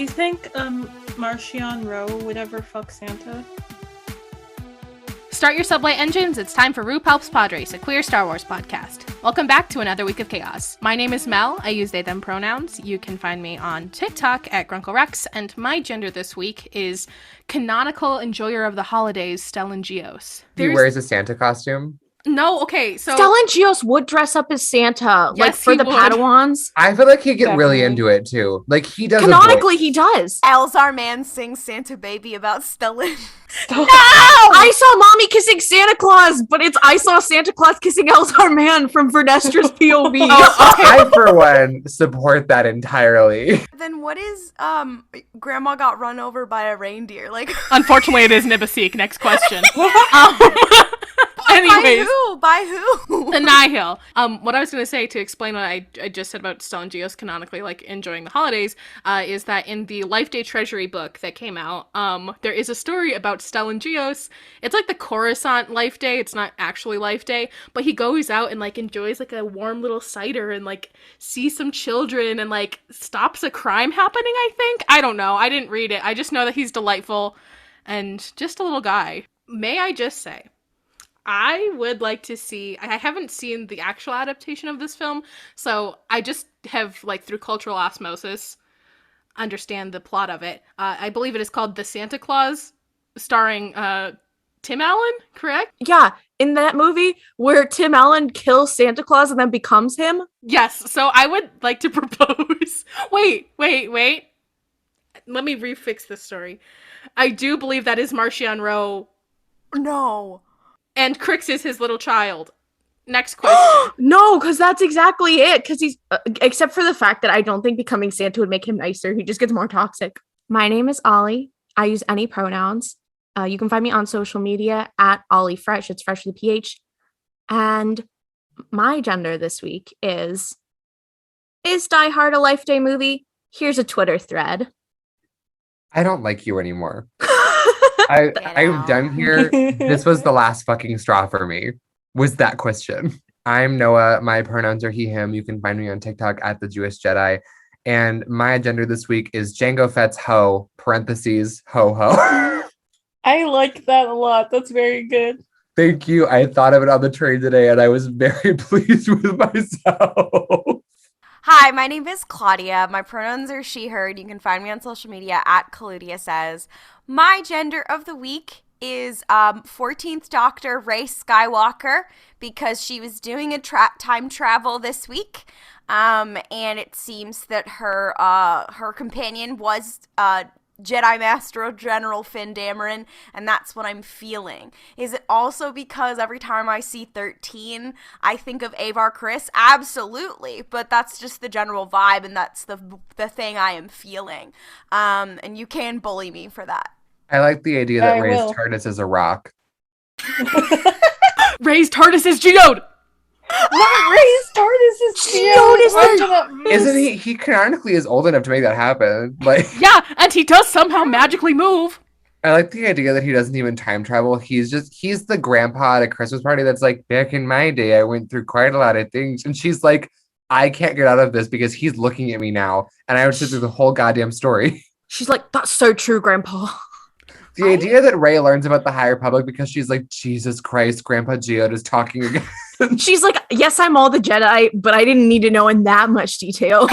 Do you think Marcion Rowe would ever fuck Santa? Start your sublight engines, it's time for RuPaul's Padres, a queer Star Wars podcast. Welcome back to another week of chaos. My name is Mel, I use they, them pronouns. You can find me on TikTok at GrunkleRex, and my gender this week is canonical enjoyer of the holidays, Stellan Gios. He wears a Santa costume? No, okay, so... Stellan Gios would dress up as Santa, Yes, like for he the would. Padawans. I feel like he'd get really Definitely. into it, too. Like, he does Canonically, he does. Elzar Mann sings Santa Baby about Stellan. No! I saw Mommy kissing Santa Claus, but I saw Santa Claus kissing Elzar Mann from Vernestra's POV. I, for one, support that entirely. Then what is Grandma got run over by a reindeer? Like, Unfortunately, it is Nibasik. Next question. by Anyways. who? By who? The Nihil. What I was going to say to explain what I just said about Stellan Gios canonically, like, enjoying the holidays, is that in the Life Day Treasury book that came out, there is a story about Stellan Gios. It's like the Coruscant Life Day. It's not actually Life Day, but he goes out and, like, enjoys, like, a warm little cider and, like, sees some children and, like, stops a crime happening, I think. I don't know. I didn't read it. I just know that he's delightful and just a little guy. May I just say, I would like to see, I haven't seen the actual adaptation of this film, so I just have, like, through cultural osmosis, understand the plot of it. I believe it is called The Santa Claus, starring Tim Allen, correct? Yeah, in that movie where Tim Allen kills Santa Claus and then becomes him. Yes, so I would like to propose... Wait. Let me refix this story. I do believe that is Marcion Rowe, No. and Crix is his little child. Next question. No, because that's exactly it. Because he's, except for the fact that I don't think becoming Santa would make him nicer. He just gets more toxic. My name is Ollie. I use any pronouns. You can find me on social media at Ollie Fresh. It's Fresh with a PH. And my gender this week is Die Hard a Life Day movie? Here's a Twitter thread. I don't like you anymore. I'm done here. This was the last fucking straw for me, was that question. I'm Noah. My pronouns are he, him. You can find me on TikTok at the Jewish Jedi. And my gender this week is Jango Fett's ho, parentheses, ho ho. I like that a lot. That's very good. Thank you. I thought of it on the train today and I was very pleased with myself. Hi, my name is Klaudia. My pronouns are she, her. You can find me on social media at Klaudia Says. My gender of the week is 14th Doctor Rey Skywalker, because she was doing a time travel this week. And it seems that her companion was Jedi Master General Finn Dameron, and that's what I'm feeling. Is it also because every time I see 13, I think of Avar Kriss? Absolutely, but that's just the general vibe, and that's the thing I am feeling. And you can bully me for that. I like the idea that I Rey's will. TARDIS is a rock. Ray's TARDIS is geode! What? Ray's TARDIS is Geode is Isn't he? He canonically is old enough to make that happen. Like, Yeah, and he does somehow magically move. I like the idea that he doesn't even time travel. He's the grandpa at a Christmas party that's like, back in my day, I went through quite a lot of things. And she's like, I can't get out of this because he's looking at me now. And I would sit through the whole goddamn story. She's like, that's so true, Grandpa. The idea that Rey learns about the High Republic because she's like, Jesus Christ, Grandpa Geode is talking again. She's like, yes, I'm all the Jedi, but I didn't need to know in that much detail.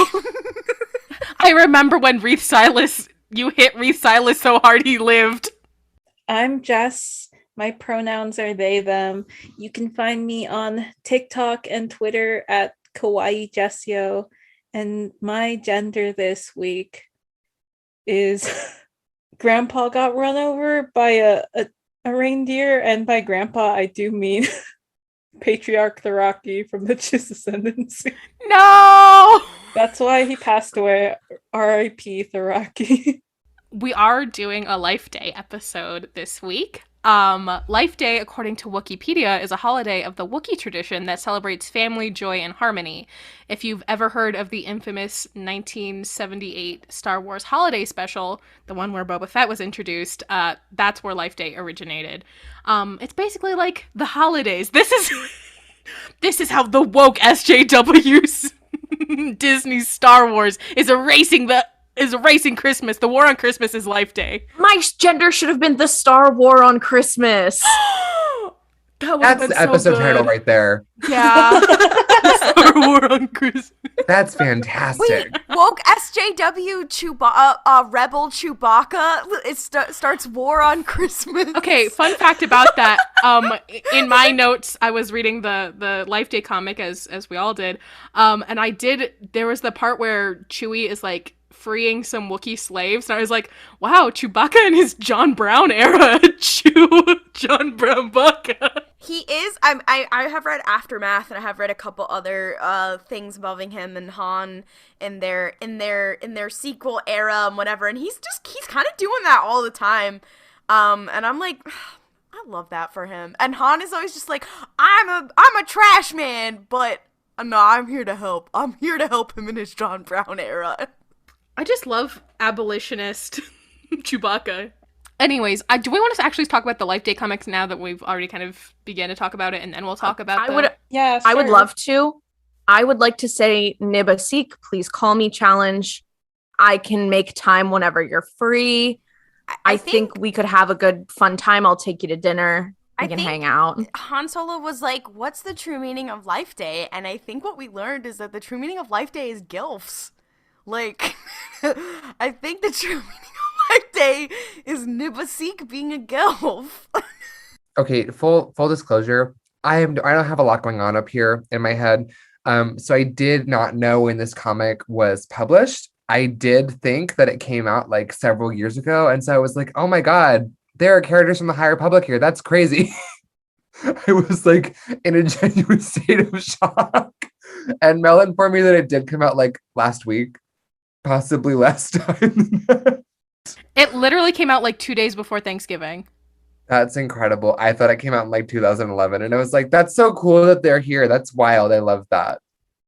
I remember when you hit Reith Silas so hard he lived. I'm Jess. My pronouns are they, them. You can find me on TikTok and Twitter at Kawaii Jessio. And my gender this week is Grandpa got run over by a reindeer, and by Grandpa I do mean Patriarch Tharaki from the Chiss Ascendancy. No! That's why he passed away. R.I.P. Tharaki. We are doing a Life Day episode this week. Life Day, according to Wikipedia, is a holiday of the Wookiee tradition that celebrates family, joy, and harmony. If you've ever heard of the infamous 1978 Star Wars holiday special, the one where Boba Fett was introduced, that's where Life Day originated. It's basically like the holidays. This is how the woke SJWs Disney Star Wars is erasing the is erasing Christmas. The war on Christmas is Life Day. My gender should have been the Star War on Christmas. That's the episode title right there. Yeah. Star War on Christmas. That's fantastic. Wait, woke SJW Rebel Chewbacca starts war on Christmas. Okay, fun fact about that. In my notes, I was reading the Life Day comic as we all did. And there was the part where Chewie is like freeing some Wookiee slaves, and I was like, wow, Chewbacca in his John Brown era. John Brown Bacca. He is. I have read Aftermath, and I have read a couple other things involving him and Han in their sequel era and whatever. And he's kind of doing that all the time. And I'm like, I love that for him. And Han is always just like, I'm a trash man, but no, I'm here to help. I'm here to help him in his John Brown era. I just love abolitionist Chewbacca. Anyways, do we want to actually talk about the Life Day comics now that we've already kind of began to talk about it, and then we'll talk about I would sure. love to. I would like to say Nibasik, please call me challenge. I can make time whenever you're free. I think we could have a good fun time. I'll take you to dinner. We can hang out. Han Solo was like, what's the true meaning of Life Day? And I think what we learned is that the true meaning of Life Day is gilfs. Like, I think the true meaning of Life Day is Nibasik being a gilf. Okay, full disclosure. I don't have a lot going on up here in my head. So I did not know when this comic was published. I did think that it came out like several years ago, and so I was like, oh my god, there are characters from the High Republic here. That's crazy. I was like in a genuine state of shock. And Mel informed me that it did come out like last week. Possibly less time than that. It literally came out like 2 days before Thanksgiving. That's incredible. I thought it came out in like 2011, and I was like, that's so cool that they're here. That's wild. I love that.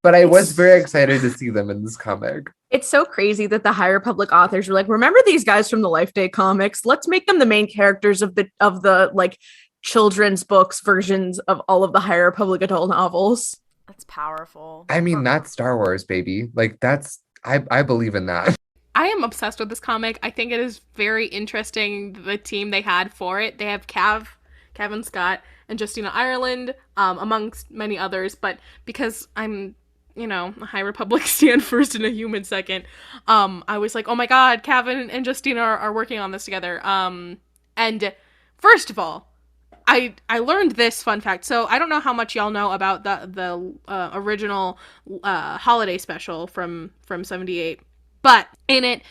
But I was very excited to see them in this comic. It's so crazy that the High Republic authors were like, remember these guys from the Life Day comics? Let's make them the main characters of the like children's books versions of all of the High Republic adult novels. That's powerful. I mean, that's Star Wars, baby. Like, I believe in that. I am obsessed with this comic. I think it is very interesting, the team they had for it. They have Kevin Scott, and Justina Ireland, amongst many others. But because I'm, a High Republic stand first and a human second, I was like, oh my god, Kevin and Justina are working on this together. And first of all, I learned this fun fact. So I don't know how much y'all know about the original holiday special from 78. But in it,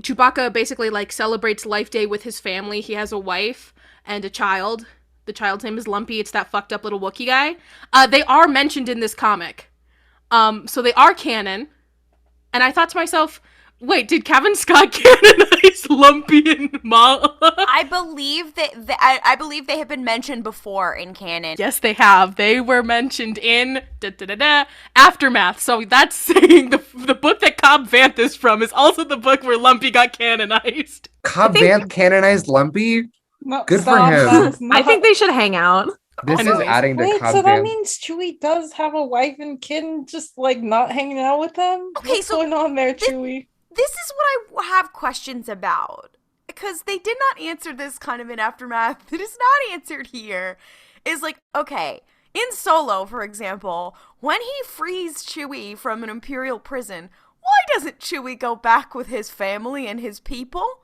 Chewbacca basically like celebrates Life Day with his family. He has a wife and a child. The child's name is Lumpy. It's that fucked up little Wookiee guy. They are mentioned in this comic. So they are canon. And I thought to myself, wait, did Kevin Scott canonize Lumpy and Mala? I believe I believe they have been mentioned before in canon. Yes, they have. They were mentioned in Aftermath. So that's saying the book that Cobb Vanth is from is also the book where Lumpy got canonized. Cobb Vanth canonized Lumpy? No, Good stop, for him. that's not- I think they should hang out. This is Anyways. adding to Wait, Cobb so that Vanth. means Chewie does have a wife and kid, and just like not hanging out with them? Okay, What's so going on there, Chewie? This is what I have questions about. Because they did not answer this kind of in Aftermath. It is not answered here. Is like, okay, in Solo, for example, when he frees Chewie from an Imperial prison, why doesn't Chewie go back with his family and his people?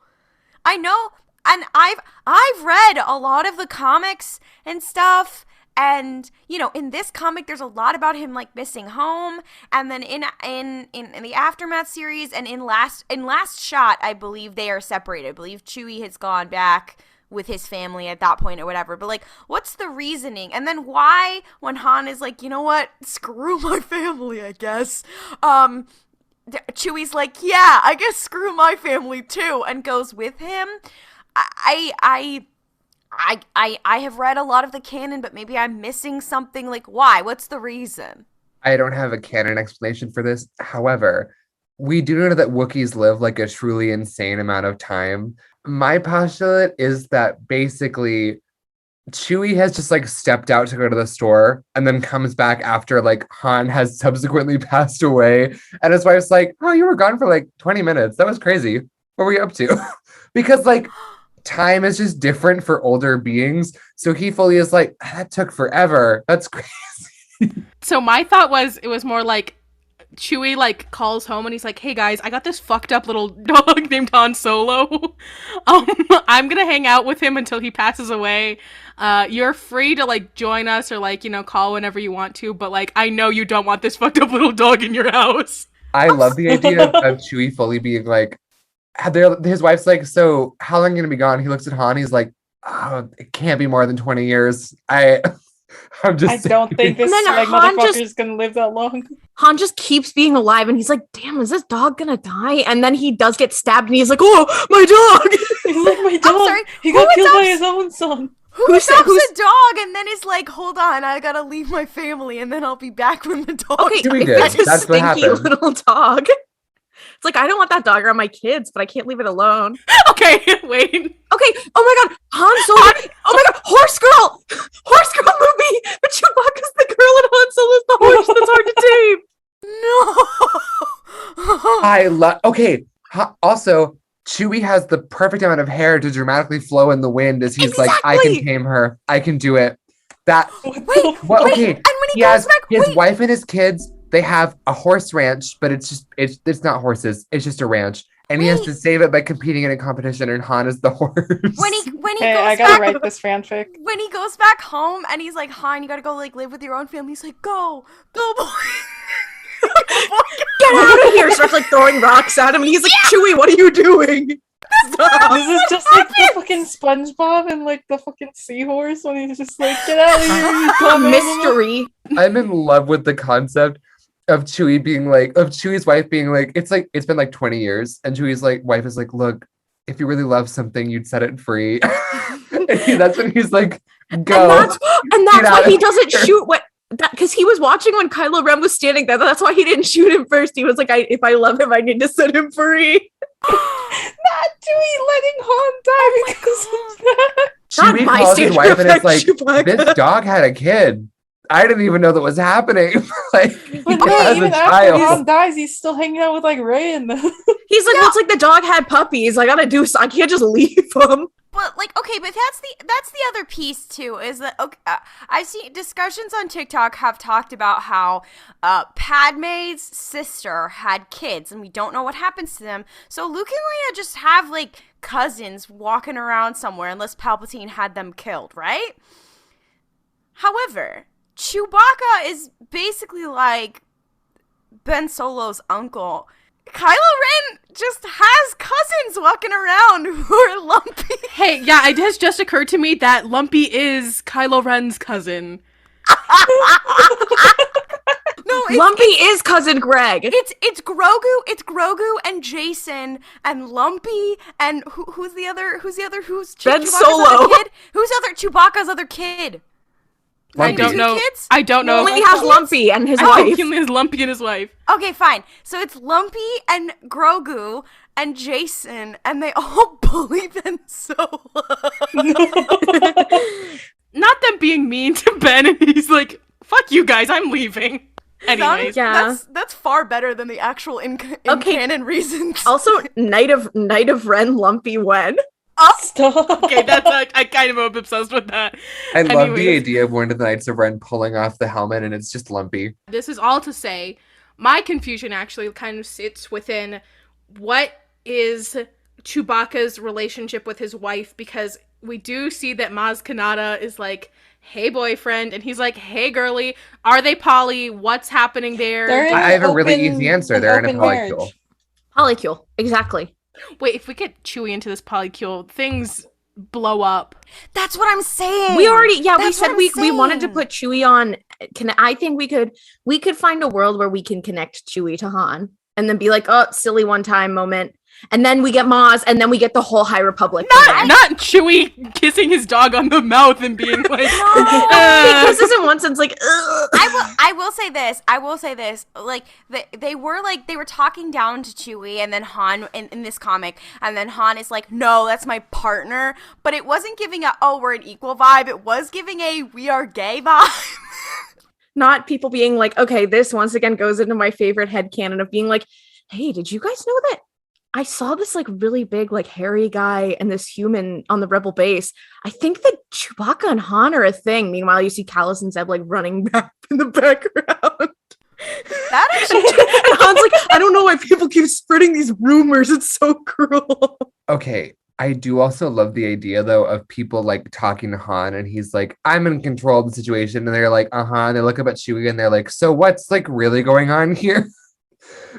I know, and I've read a lot of the comics and stuff, and in this comic there's a lot about him like missing home, and then in the Aftermath series and in last shot I believe they are separated. I believe Chewie has gone back with his family at that point or whatever, but like, what's the reasoning? And then why, when Han is like, you know what, screw my family, I guess, Chewie's like, yeah, I guess screw my family too, and goes with him. I have read a lot of the canon, but maybe I'm missing something. Like, why? What's the reason? I don't have a canon explanation for this. However, we do know that Wookiees live like a truly insane amount of time. My postulate is that basically Chewie has just like stepped out to go to the store and then comes back after like Han has subsequently passed away. And his wife's like, oh, you were gone for like 20 minutes. That was crazy. What were you up to? Because like time is just different for older beings. So he fully is like, that took forever. That's crazy. So my thought was, it was more like Chewie like calls home and he's like, hey guys, I got this fucked up little dog named Han Solo. I'm gonna hang out with him until he passes away. You're free to like join us or like, you know, call whenever you want to, but like I know you don't want this fucked up little dog in your house. I love the idea of Chewie fully being like, his wife's like, so how long are you gonna be gone? He looks at Han, he's like, oh, it can't be more than 20 years. I don't think this like motherfucker's gonna live that long. Han just keeps being alive, and he's like, "Damn, is this dog gonna die?" And then he does get stabbed, and he's like, "Oh, my dog!" He's like, "My dog! Sorry, he got killed by his own son." Who adopts a dog and then is like, hold on, I gotta leave my family, and then I'll be back when the dog. Okay, that's what stinky happened. Little dog. It's like, I don't want that dog around my kids, but I can't leave it alone. Okay, wait. Okay, oh my god, Han Solo. Oh my god, Horse Girl movie. But Chewbacca's the girl and Han Solo's the horse that's hard to tame. No. I love. Okay. Also, Chewie has the perfect amount of hair to dramatically flow in the wind as he's like, I can tame her. I can do it. That. Wait. Okay. And when he has his wife and his kids. They have a horse ranch, but it's not horses. It's just a ranch, and he has to save it by competing in a competition. And Han is the horse. When he Hey, goes I gotta back, write this fanfic. when he goes back home and he's like, Han, you gotta go like live with your own family. He's like, go boy. Get out of here! Starts like throwing rocks at him, and he's like, Chewie, what are you doing? Stop. This is just like the fucking SpongeBob and like the fucking seahorse when he's just like, get out of here, you dumb animal." Mystery. I'm in love with the concept of Chewie's wife being like, it's been like 20 years, and Chewie's like wife is like, look, if you really love something, you'd set it free. And that's when he's like, go. And that's why he doesn't shoot because he was watching when Kylo Ren was standing there. That's why he didn't shoot him first. He was like, if I love him, I need to set him free. Not Chewie letting Han die because of that. Chewie my calls his standard wife and it's like, Chewbacca. this dog had a kid. I didn't even know that was happening. Like, But he has even a after Han child. dies, he's still hanging out with like Rey and them. He's like, well, it's like the dog had puppies. I gotta do. I can't just leave him. But like, okay, but that's the other piece too. Is that okay? I see discussions on TikTok have talked about how Padme's sister had kids, and we don't know what happens to them. So Luke and Leia just have like cousins walking around somewhere, unless Palpatine had them killed, right? However, Chewbacca is basically like Ben Solo's uncle. Kylo Ren just has cousins walking around who are Lumpy. Hey, yeah, it has just occurred to me that Lumpy is Kylo Ren's cousin. No, Lumpy is cousin Greg. It's Grogu and Jason and Lumpy and who's Ben Ben Solo. Kid? Who's Chewbacca's other kid? I don't know. Kids? I don't know. Only has Lumpy and his I wife. think he only has Lumpy and his wife. Okay, fine. So it's Lumpy and Grogu and Jason, and they all bully Ben Solo. Not them being mean to Ben, and he's like, "Fuck you guys, I'm leaving." Anyways, That's far better than the actual in canon reasons. Also, Knight of Ren, Lumpy Wen. Stop. okay, I kind of am obsessed with that. I love the idea of one of the Knights of Ren pulling off the helmet and it's just Lumpy. This is all to say, my confusion actually kind of sits within what is Chewbacca's relationship with his wife, because we do see that Maz Kanata is like, hey boyfriend, and he's like, hey girly, are they poly? What's happening there? I have a really easy answer. They're in a polycule. Polycule, exactly. Wait, if we get Chewie into this polycule, things blow up. That's what I'm saying. We already, we said we wanted to put Chewie on. I think we could find a world where we can connect Chewie to Han and then be like, oh, silly one time moment. And then we get Maz, and then we get the whole High Republic. Not Chewie kissing his dog on the mouth and being like, he kisses in one sense, like, ugh. I will say this. Like, they were talking down to Chewie and then Han in this comic, and then Han is like, no, that's my partner. But it wasn't giving a, oh, we're an equal vibe. It was giving a, we are gay vibe. Not people being like, okay, this once again goes into my favorite headcanon of being like, hey, did you guys know that I saw this like really big, like hairy guy and this human on the Rebel base? I think that Chewbacca and Han are a thing. Meanwhile, you see Kallus and Zeb like running back in the background. That is and Han's like, I don't know why people keep spreading these rumors. It's so cruel. Okay. I do also love the idea, though, of people like talking to Han and he's like, I'm in control of the situation. And they're like, and they look up at Chewie and they're like, so what's like really going on here?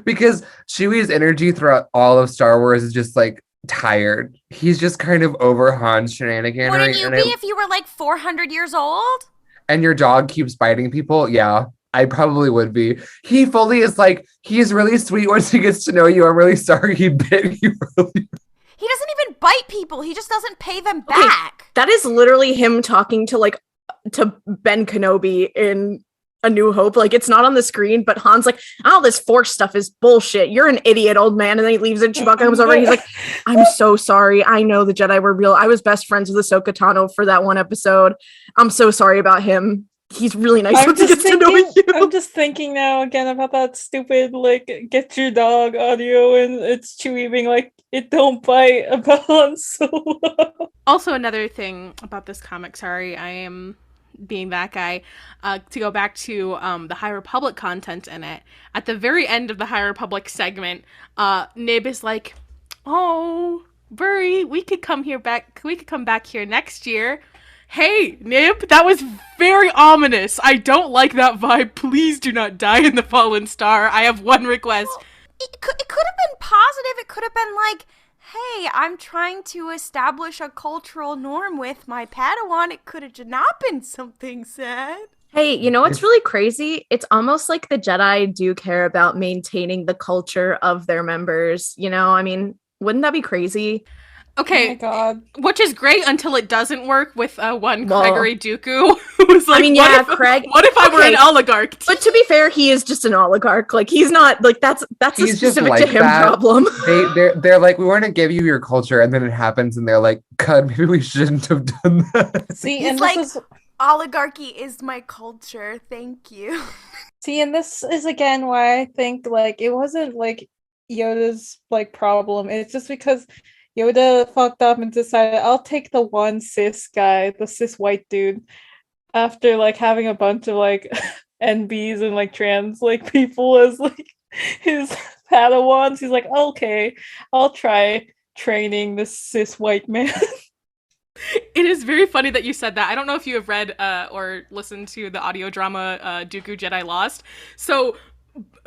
Because Chewie's energy throughout all of Star Wars is just like tired. He's just kind of over Han's shenanigan. Wouldn't you be if you were like 400 years old? And your dog keeps biting people? Yeah, I probably would be. He fully is like, he's really sweet once he gets to know you. I'm really sorry he bit you really. He doesn't even bite people. He just doesn't pay them back. That is literally him talking to Ben Kenobi in A New Hope. Like, it's not on the screen, but Han's like, oh, this Force stuff is bullshit. You're an idiot, old man. And then he leaves and Chewbacca comes over and he's like, I'm so sorry. I know the Jedi were real. I was best friends with Ahsoka Tano for that one episode. I'm so sorry about him. He's really nice once he gets to know you. I'm just thinking now again about that stupid, like, get your dog audio, and it's Chewie being like, it don't bite about Han Solo. Also, another thing about this comic, sorry, I am being that guy, to go back to the High Republic content in it. At the very end of the High Republic segment, Nib is like, oh, Burry, we could come back here next year. Hey, Nib, that was very ominous. I don't like that vibe. Please do not die in the Fallen Star. I have one request. Well, it could have been positive. It could have been like, hey, I'm trying to establish a cultural norm with my Padawan. It could have not been something sad. Hey, you know what's really crazy? It's almost like the Jedi do care about maintaining the culture of their members. You know, I mean, wouldn't that be crazy? Okay, oh my God. Which is great until it doesn't work with Gregory Dooku, who's like, Craig. What if I were an oligarch? But to be fair, he is just an oligarch. Like, he's not like that's he's a specific like to him that. problem. They're like, we want to give you your culture, and then it happens, and they're like, God, maybe we shouldn't have done that. See, he's and like, this is oligarchy is my culture. Thank you. See, and this is again why I think like it wasn't like Yoda's like problem. It's just because Yoda fucked up and decided, I'll take the one cis guy, the cis white dude, after like having a bunch of like NBs and like trans like people as like his Padawans. He's like, okay, I'll try training this cis white man. It is very funny that you said that. I don't know if you have read or listened to the audio drama Dooku Jedi Lost. So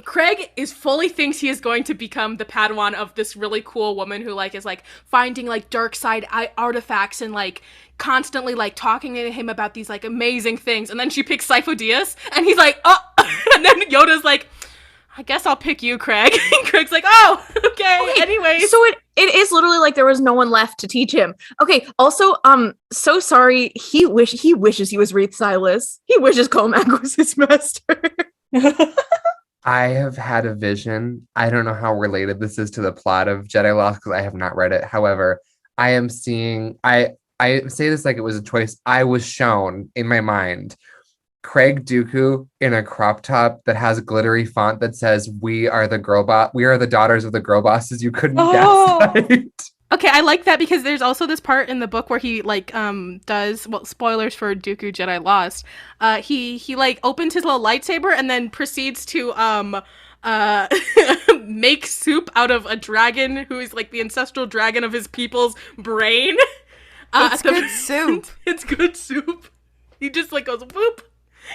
Craig fully thinks he is going to become the Padawan of this really cool woman who like is like finding like dark side artifacts and like constantly like talking to him about these like amazing things, and then she picks Sifo Dyas and he's like, oh, and then Yoda's like, I guess I'll pick you, Craig. And Craig's like, oh, okay. Anyways, so it is literally like there was no one left to teach him. Okay. Also, so sorry. He wishes he was Wreath Silas. He wishes Comac was his master. I have had a vision. I don't know how related this is to the plot of Jedi Lost because I have not read it. However, I am seeing, I say this like it was a choice. I was shown in my mind Craig Dooku in a crop top that has glittery font that says, we are the daughters of the girl bosses you couldn't gaslight. Okay, I like that because there's also this part in the book where he like does, well, spoilers for Dooku Jedi Lost. He like opens his little lightsaber and then proceeds to make soup out of a dragon who is like the ancestral dragon of his people's brain. It's good soup. It's good soup. He just like goes, whoop,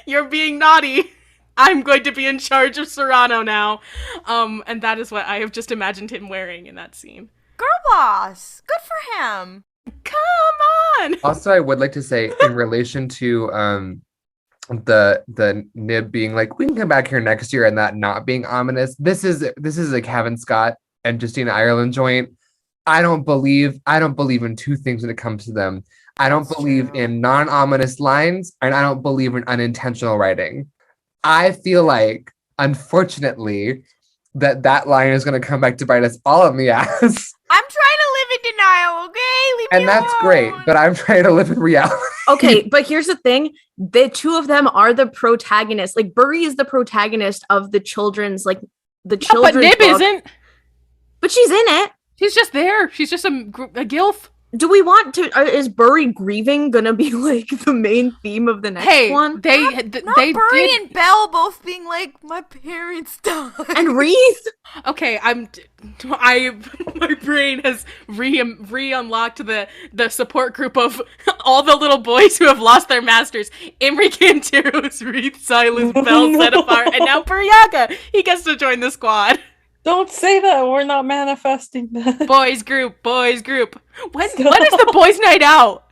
you're being naughty. I'm going to be in charge of Serrano now. And that is what I have just imagined him wearing in that scene. Girl boss. Good for him. Come on. Also, I would like to say in relation to the Nib being like, we can come back here next year and that not being ominous. This is a Kevin Scott and Justina Ireland joint. I don't believe in two things when it comes to them. I don't believe in non-ominous lines, and I don't believe in unintentional writing. I feel like, unfortunately, that line is going to come back to bite us all in the ass. I'm trying to live in denial, okay? Leave me And that's alone. great, but I'm trying to live in reality. Okay, but here's the thing. The two of them are the protagonists. Like, Burry is the protagonist of the children's, like, the children's But Nib book. isn't. But she's in it. She's just there. She's just a gilf. Do we want to? Is Burry grieving gonna be like the main theme of the next one? Not they Burry did. and Belle both being like, my parents died. And Reese? Okay, my brain has re-unlocked the support group of all the little boys who have lost their masters. Imri, Canteros, Reese, Silas, Belle, Setafar, and now Buryaga. He gets to join the squad. Don't say that. We're not manifesting that. Boys group. When is the boys' night out?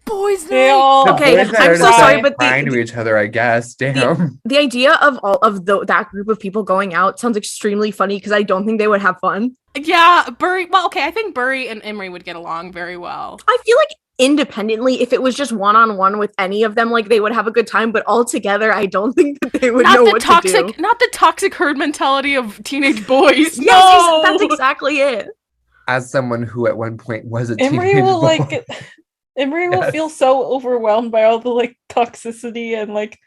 Boys They night. all Okay, Boys that I'm are so just, sorry, like, but crying to each other, I guess. Damn. The idea of all of that group of people going out sounds extremely funny because I don't think they would have fun. Yeah, Burry. Well, okay, I think Burry and Imri would get along very well. I feel like independently, if it was just one-on-one with any of them, like they would have a good time, but all together, I don't think that they would know what to do. Not the toxic herd mentality of teenage boys. Yes, No, that's exactly it. As someone who at one point was a Imri teenage will boy. Imri will Yes. feel so overwhelmed by all the like toxicity and like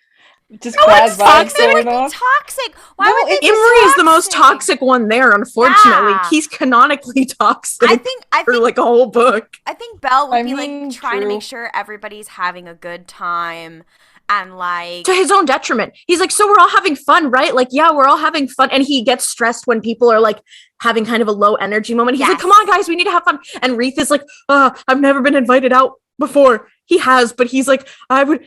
just No, bad it's vibes toxic. They would going be on. toxic. Why No, would they be Imri is the most toxic one there, unfortunately. Yeah. He's canonically toxic I think for like a whole book. I think Belle would I be mean, like trying to true. make sure everybody's having a good time and like To his own detriment. He's like, so we're all having fun, right? Like, yeah, we're all having fun. And he gets stressed when people are like having kind of a low energy moment. He's like, Yes. come on, guys, we need to have fun. And Reith is like, I've never been invited out before. He has, but he's like, I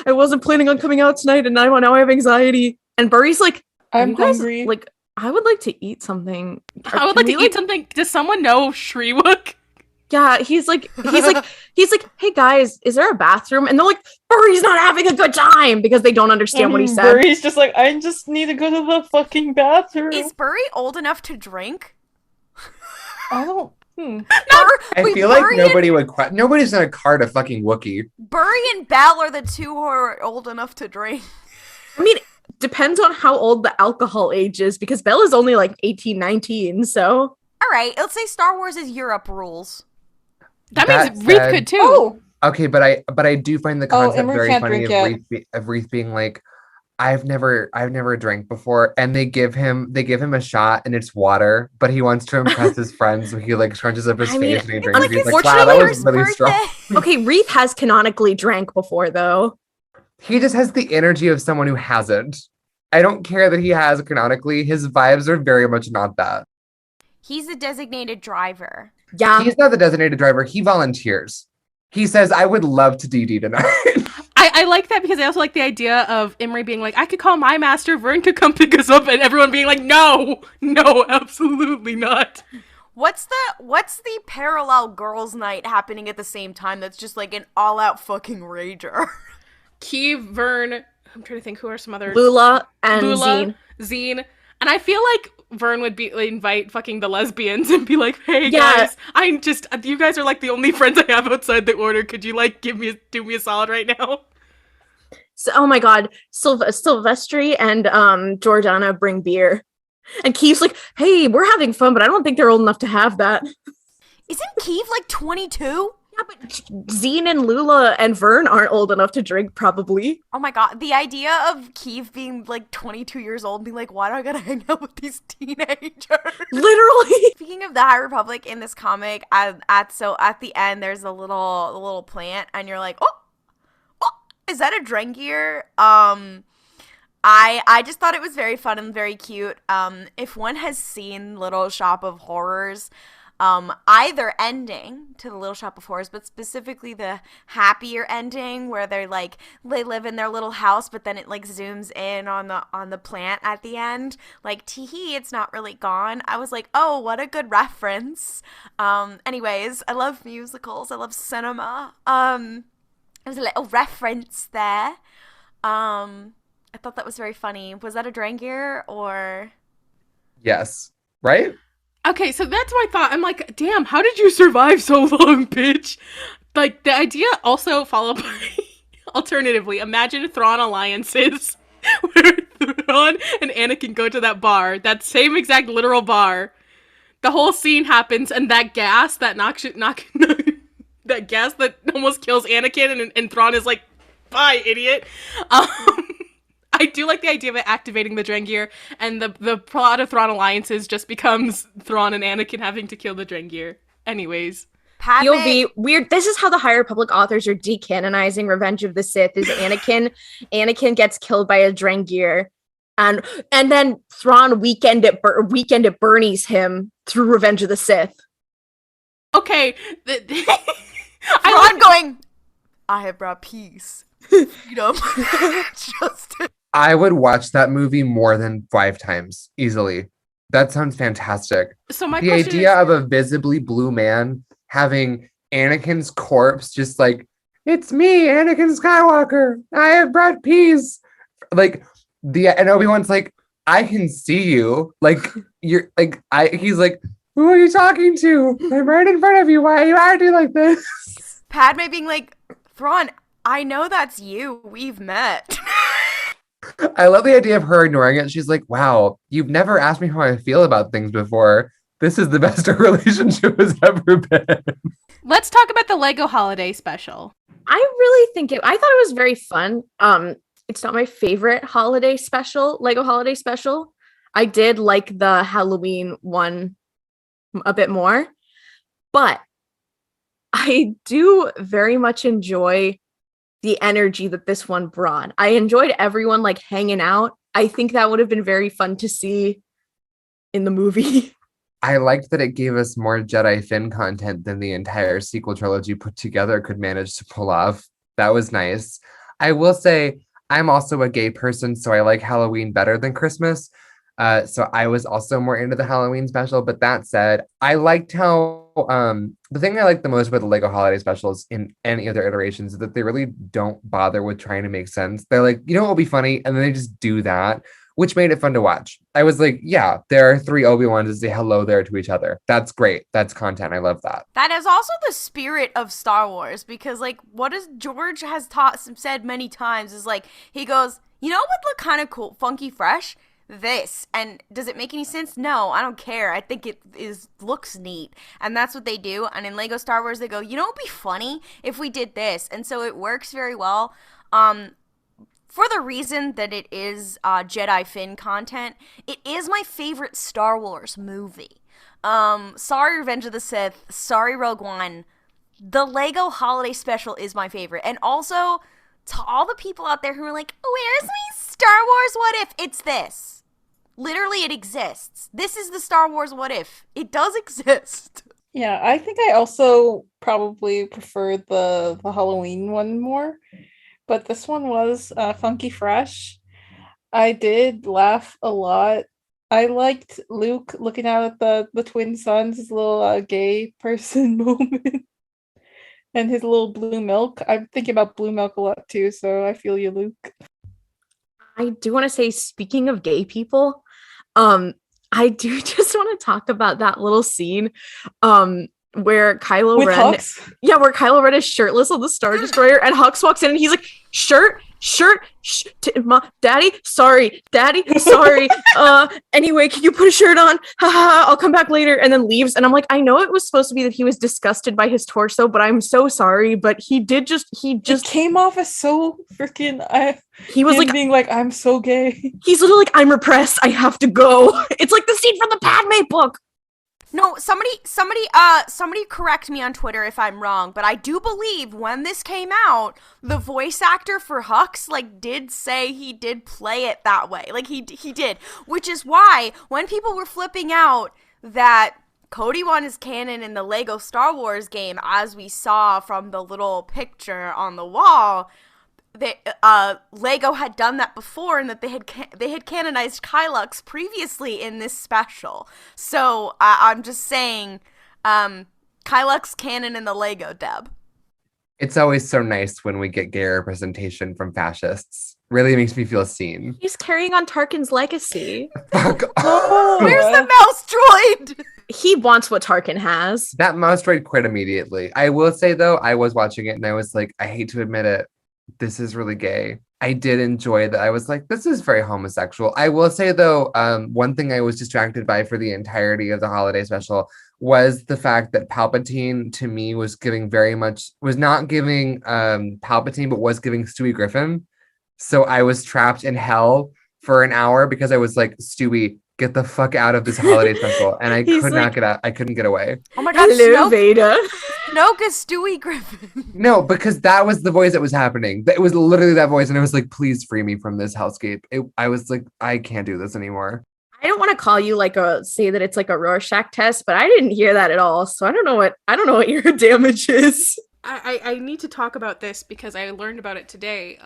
wasn't planning on coming out tonight, and now I have anxiety. And Burry's like, I'm "You guys, hungry. Like, I would like to eat something. I would like to eat something. Does someone know Shriwook? Yeah, he's like, hey guys, is there a bathroom? And they're like, Burry's not having a good time because they don't understand what he said. Burry's just like, I just need to go to the fucking bathroom. is Burry old enough to drink? I don't. I feel like nobody's in a car to fucking Wookiee. Burry and Belle are the two who are old enough to drink. I mean, depends on how old the alcohol age is because Belle is only like 18, 19, so. All right, let's say Star Wars is Europe rules. That That means Reith said- could too. Oh, Okay, but I do find the concept Imri very can't funny drink of Reith being like, I've never drank before, and they give him a shot and it's water, but he wants to impress his friends, so he like scrunches up his I mean, face and he drinks. like, He's like, wow, that was really strong. Okay, Reith has canonically drank before, though. He just has the energy of someone who hasn't. I don't care that he has canonically. His vibes are very much not that. He's a designated driver. Yeah. He's not the designated driver. He volunteers. He says, I would love to DD tonight. I like that because I also like the idea of Imri being like, I could call my master, Vern could come pick us up, and everyone being like, no, absolutely not. What's the parallel girls' night happening at the same time that's just like an all-out fucking rager? Kiev, Vern, I'm trying to think who are some others. Lula and Zine. Zine. And I feel like Vern would invite fucking the lesbians and be like, hey Yeah. guys, you guys are like the only friends I have outside the order. Could you like do me a solid right now? So, oh my god, Sylvestri and Jordana bring beer. And Keith's like, hey, we're having fun, but I don't think they're old enough to have that. Isn't Keeve like 22? Yeah, but Zine and Lula and Vern aren't old enough to drink, probably. Oh my god, the idea of Keeve being like 22 years old and being like, why do I gotta hang out with these teenagers? Literally. Speaking of the High Republic in this comic, at the end there's a little plant and you're like, oh, is that a Drengier? I just thought it was very fun and very cute. If one has seen Little Shop of Horrors, either ending to the Little Shop of Horrors, but specifically the happier ending where they live in their little house, but then it like zooms in on the plant at the end, like teehee, it's not really gone. I was like, oh, what a good reference. Anyways, I love musicals, I love cinema. There's a little reference there. I thought that was very funny. Was that a Drangier or? Yes. Right? Okay, so that's my thought. I'm like, damn, how did you survive so long, bitch? Like, the idea also followed by, alternatively, imagine Thrawn alliances where Thrawn and Anakin go to that bar, that same exact literal bar. The whole scene happens, and that gas that that gas that almost kills Anakin, and Thrawn is like, bye, idiot. I do like the idea of it activating the Drengir, and the plot of Thrawn alliances just becomes Thrawn and Anakin having to kill the Drengir. Anyways. POV, weird. This is how the High Republic authors are decanonizing Revenge of the Sith, is Anakin gets killed by a Drengir, and then Thrawn weekend at Bernie's him through Revenge of the Sith. Okay. Thrawn going, I have brought peace. Freedom. Justice. I would watch that movie more than 5 times easily. That sounds fantastic. So the idea of a visibly blue man having Anakin's corpse just like, it's me, Anakin Skywalker. I have brought peace. Like, and Obi-Wan's like, I can see you. Like, you're like, he's like, who are you talking to? I'm right in front of you. Why are you acting like this? Padme being like, Thrawn, I know that's you. We've met. I love the idea of her ignoring it. She's like, wow, you've never asked me how I feel about things before. This is the best our relationship has ever been. Let's talk about the Lego Holiday Special. I really think I thought it was very fun. It's not my favorite holiday special, Lego Holiday Special. I did like the Halloween one a bit more, but I do very much enjoy the energy that this one brought. I enjoyed everyone like hanging out. I think that would have been very fun to see in the movie. I liked that it gave us more Jedi Finn content than the entire sequel trilogy put together could manage to pull off. That was nice. I will say, I'm also a gay person, so I like Halloween better than Christmas. So I was also more into the Halloween special. But that said, I liked how the thing I like the most about the Lego Holiday Specials in any other iterations is that they really don't bother with trying to make sense. They're like, you know what will be funny? And then they just do that, which made it fun to watch. I was like, yeah, there are 3 Obi-Wans to say hello there to each other. That's great. That's content. I love that. That is also the spirit of Star Wars, because like what is George has said many times is like, he goes, you know what would look kind of cool, funky, fresh? This. And does it make any sense? No, I don't care. I think it looks neat. And that's what they do. And in Lego Star Wars, they go, you know what would be funny if we did this? And so it works very well. For the reason that it is Jedi Finn content, it is my favorite Star Wars movie. Sorry, Revenge of the Sith. Sorry, Rogue One. The Lego Holiday Special is my favorite. And also, to all the people out there who are like, where's my Star Wars what if? It's this. Literally, it exists. This is the Star Wars what if. It does exist. Yeah, I think I also probably prefer the Halloween one more. But this one was funky fresh. I did laugh a lot. I liked Luke looking out at the twin sons, his little gay person moment. And his little blue milk. I'm thinking about blue milk a lot too, so I feel you, Luke. I do want to say, speaking of gay people, I do just want to talk about that little scene where Kylo Ren, where Kylo Ren is shirtless on the Star Destroyer, and Hux walks in and he's like, daddy, sorry. Anyway, can you put a shirt on? I'll come back later, and then leaves. And I'm like, I know it was supposed to be that he was disgusted by his torso, but I'm so sorry. But he it came off as so freaking. He was like being like, I'm so gay. He's literally like, I'm repressed. I have to go. It's like the scene from the Padme book. No, somebody correct me on Twitter if I'm wrong, but I do believe when this came out, the voice actor for Hux, like, did say he did play it that way. Like, he did. Which is why, when people were flipping out that Cody won his canon in the Lego Star Wars game, as we saw from the little picture on the wall, Lego had done that before, and that they had canonized Kylux previously in this special. So I'm just saying, Kylux canon in the Lego dub. It's always so nice when we get gay representation from fascists. Really makes me feel seen. He's carrying on Tarkin's legacy. Fuck off. Where's the mouse droid? he wants what Tarkin has. That mouse droid quit immediately. I will say though, I was watching it and I was like, I hate to admit it, this is really gay. I did enjoy that. I was like, this is very homosexual. I will say though, one thing I was distracted by for the entirety of the holiday special was the fact that Palpatine to me was not giving Palpatine, but was giving Stewie Griffin. So I was trapped in hell for an hour because I was like, Stewie, get the fuck out of this holiday special. And I could not get out. I couldn't get away. Oh my god, Hello, Vader. Snoke is Stewie Griffin. No, because that was the voice that was happening. It was literally that voice. And I was like, please free me from this hellscape. I was like, I can't do this anymore. I don't want to call you say that it's like a Rorschach test, but I didn't hear that at all. So I don't know what your damage is. I need to talk about this because I learned about it today.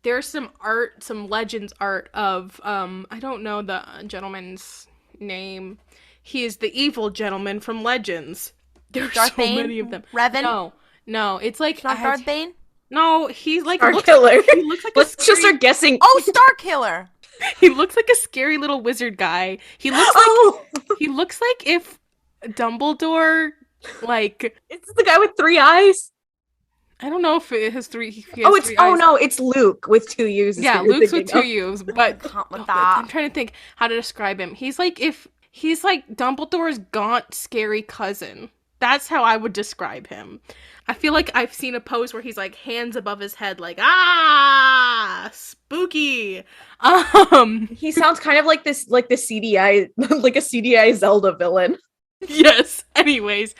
There's some Legends art of I don't know the gentleman's name. He is the evil gentleman from Legends. There's Darth so Bane? many of them. Revan? No, it's like Not Darth Bane? No, he's like Star Killer. He looks like Let's just start guessing. Oh, Star Killer. He looks like a scary little wizard guy. He looks like if Dumbledore it's the guy with 3 eyes. I don't know if it has three. It's Luke with 2 U's. Yeah, Luke's with 2 U's, but With that. I'm trying to think how to describe him. He's like Dumbledore's gaunt, scary cousin. That's how I would describe him. I feel like I've seen a pose where he's like hands above his head, like spooky. He sounds kind of like this, like the CDI, like a CDI Zelda villain. Yes. Anyways,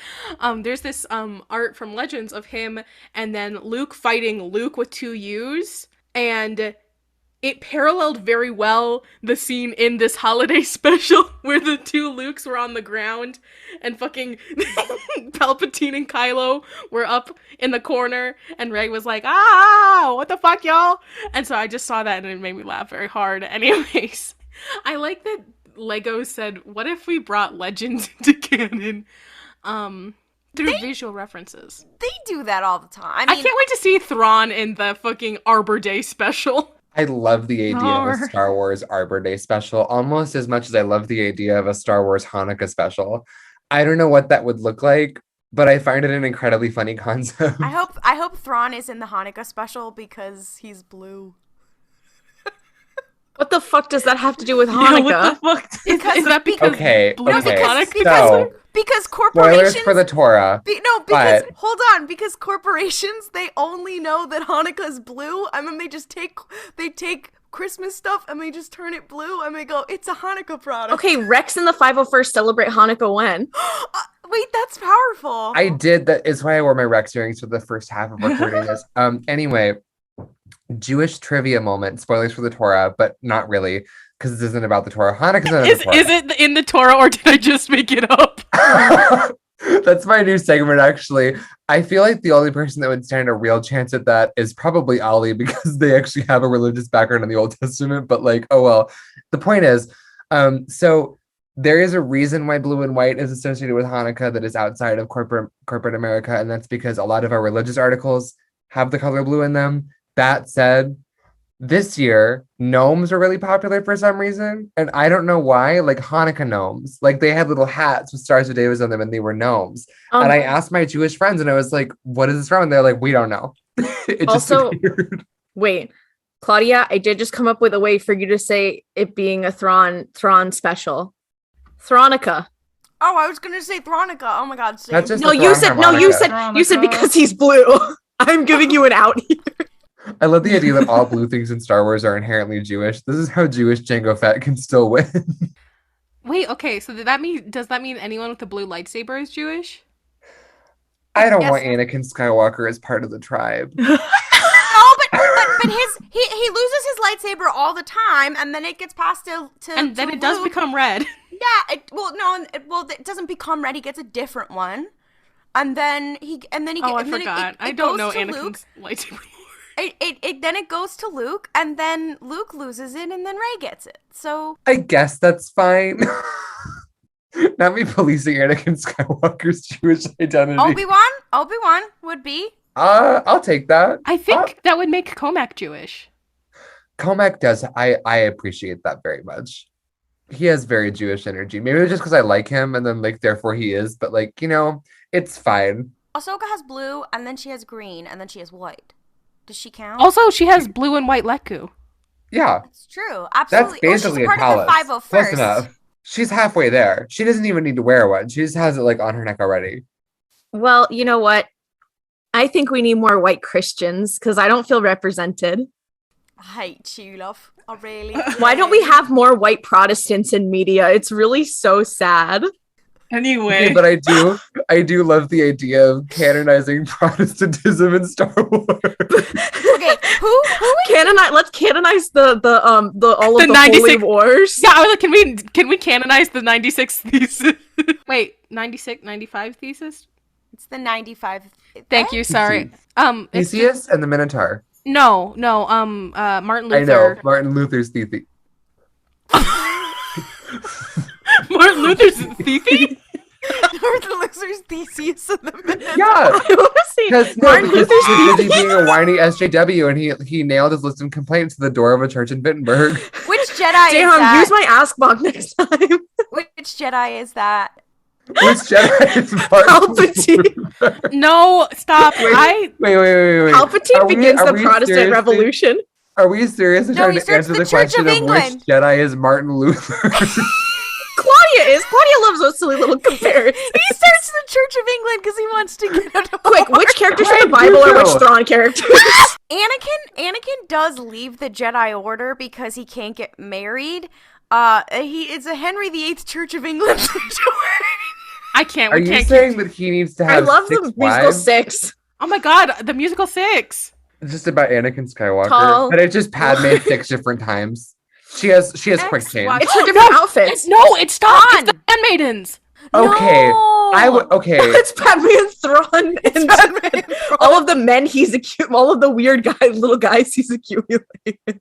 there's this art from Legends of him and then Luke fighting Luke with 2 U's, and it paralleled very well the scene in this holiday special where the 2 Lukes were on the ground and fucking Palpatine and Kylo were up in the corner and Rey was like, what the fuck, y'all? And so I just saw that and it made me laugh very hard. Anyways, I like that Lego said, what if we brought Legends into canon through visual references? They do that all the time. I can't wait to see Thrawn in the fucking Arbor Day special. I love the idea of a Star Wars Arbor Day special almost as much as I love the idea of a Star Wars Hanukkah special. I don't know what that would look like, but I find it an incredibly funny concept. I hope Thrawn is in the Hanukkah special because he's blue. What the fuck does that have to do with Hanukkah? Yeah, what the fuck? Is that because blue is So, because corporations. Spoilers for the Torah. Hold on, because corporations, they only know that Hanukkah is blue, and then they take Christmas stuff and they just turn it blue and they go, it's a Hanukkah product. Okay, Rex and the 501st celebrate Hanukkah when? Wait, that's powerful. I did. That is why I wore my Rex earrings for the first half of recording this. Anyway, Jewish trivia moment. Spoilers for the Torah, but not really, because this isn't about the Torah. Hanukkah's not in the Torah. Is it in the Torah or did I just make it up? That's my new segment, actually. I feel like the only person that would stand a real chance at that is probably Ollie, because they actually have a religious background in the Old Testament, but like, oh well. The point is, so there is a reason why blue and white is associated with Hanukkah that is outside of corporate America, and that's because a lot of our religious articles have the color blue in them. That said, this year, gnomes are really popular for some reason, and I don't know why, like Hanukkah gnomes. Like, they had little hats with Stars of David on them, and they were gnomes. And I asked my Jewish friends, and I was like, what is this from? And they're like, we don't know. It also, just appeared. Wait, Klaudia, I did just come up with a way for you to say it being a Thrawn special. Thronica. Oh, I was gonna say Thronica. Oh my god. That's just you said because he's blue. I'm giving you an out here. I love the idea that all blue things in Star Wars are inherently Jewish. This is how Jewish Jango Fett can still win. Wait, okay, so does that mean anyone with a blue lightsaber is Jewish? I don't want Anakin Skywalker as part of the tribe. No, but he loses his lightsaber all the time, and then it gets passed to and then to it does Luke. become red. Yeah, it doesn't become red. He gets a different one, and then he. Oh, I forgot. I don't know Anakin's lightsaber. Then it goes to Luke, and then Luke loses it, and then Rey gets it. So I guess that's fine. Not me policing Anakin Skywalker's Jewish identity. Obi-Wan would be. I'll take that. I think that would make Comac Jewish. Comac does. I appreciate that very much. He has very Jewish energy. Maybe it's just because I like him, and then like therefore he is. But like it's fine. Ahsoka has blue, and then she has green, and then she has white. Does she count? Also, she has blue and white Leku. Yeah, That's true. Absolutely. that's basically she's a part of palace. the 501st. Close enough. She's halfway there. She doesn't even need to wear one. She just has it like on her neck already. Well, you know what? I think we need more white Christians because I don't feel represented. I hate you, love. I really. Why don't we have more white Protestants in media? It's really so sad. Anyway. Okay, but I do love the idea of canonizing Protestantism in Star Wars. Okay, who Let's canonize the all of the 96 holy wars. Yeah, I was like, can we canonize the 96 thesis? Wait, 96, 95 thesis? It's the 95. Thank you, sorry. It's Theseus and the Minotaur. No, Martin Luther. I know, Martin Luther's thesis. Martin Luther's thesis? Martin Luther's thesis in the minute. Yeah, because Martin he was Luther's busy being a whiny SJW, and he nailed his list of complaints to the door of a church in Wittenberg. Which Jedi is Damn, that? use my ask box next time. Which Jedi is that? Which Jedi is Martin Palpatine. Luther? No, stop. Wait. Palpatine begins the Protestant seriously- Revolution. Are we seriously No, trying he to starts answer the the Church question of of which England. Jedi is Martin Luther? Claudia loves those silly little comparisons. He starts the Church of England because he wants to get out of Quick, war. which characters Why from the do Bible are you? which Thrawn characters? Anakin does leave the Jedi Order because he can't get married. It's a Henry VIII Church of England situation. I can't. Are We you can't saying that he needs to I have love 6 the musical wives? 6. Oh my god, the musical 6. It's just about Anakin Skywalker, Tall. but it's just Padme 6 different times. She has quick change. Ex-wife. It's for different outfits. It's Thrawn. It's the Handmaidens. Okay, No! okay. It's Padme and Thrawn and all of the men all of the weird little guys he's accumulated.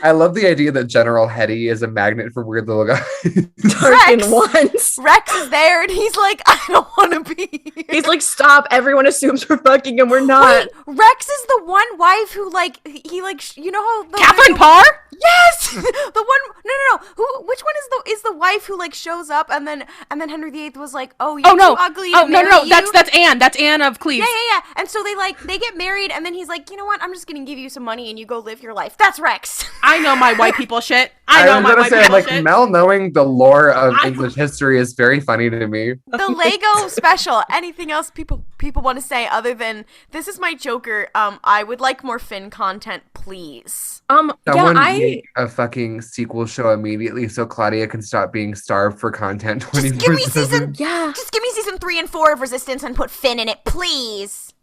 I love the idea that General Hetty is a magnet for weird little guys. Tarkin once. Rex is there and he's like, I don't want to be here. He's like, stop, everyone assumes we're fucking and we're not. Wait, Rex is the one wife who you know how the Catherine Parr? Yes, the one. No. Which one is the wife who like shows up and then Henry VIII was like, oh, you're too ugly. Oh to no, marry you. that's Anne. That's Anne of Cleves. Yeah. And so they get married and then he's like, you know what? I'm just gonna give you some money and you go live your life. That's Rex. I know my white people shit. I I know was my gonna white say, people like, shit. Mel knowing the lore of English history is very funny to me. The Lego special. Anything else people want to say other than this is my Joker? I would like more Finn content, please. Someone make a fucking sequel show immediately so Klaudia can stop being starved for content 24/7. Just give me season. Yeah. Just give me season 3 and 4 of Resistance and put Finn in it, please.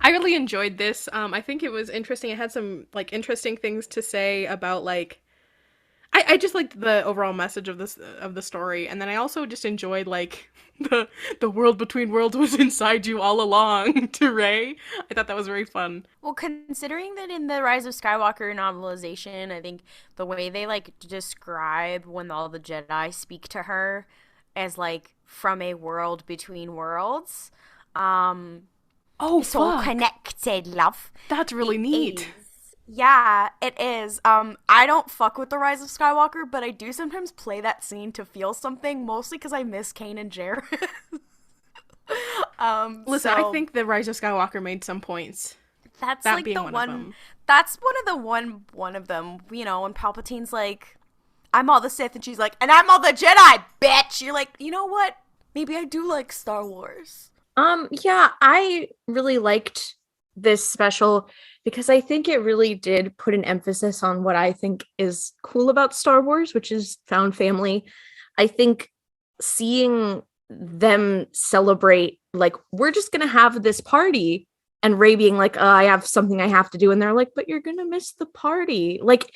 I really enjoyed this. I think it was interesting. It had some like interesting things to say about like I just liked the overall message of the story, and then I also just enjoyed like the world between worlds was inside you all along to Rey. I thought that was very fun. Well, considering that in the Rise of Skywalker novelization, I think the way they like describe when all the Jedi speak to her as like from a world between worlds, Oh, it's all fuck. connected, love. That's really It neat. is. Yeah, it is. I don't fuck with the Rise of Skywalker, but I do sometimes play that scene to feel something, mostly because I miss Kane and Jared. Listen, I think the Rise of Skywalker made some points. that's that like being the one of one. them. That's one of them. You know, when Palpatine's like, "I'm all the Sith," and she's like, "And I'm all the Jedi, bitch." You're like, you know what? Maybe I do like Star Wars. Yeah, I really liked this special because I think it really did put an emphasis on what I think is cool about Star Wars, which is found family. I think seeing them celebrate, like, we're just gonna have this party, and Rey being like, I have something I have to do, and they're like, but you're gonna miss the party. Like,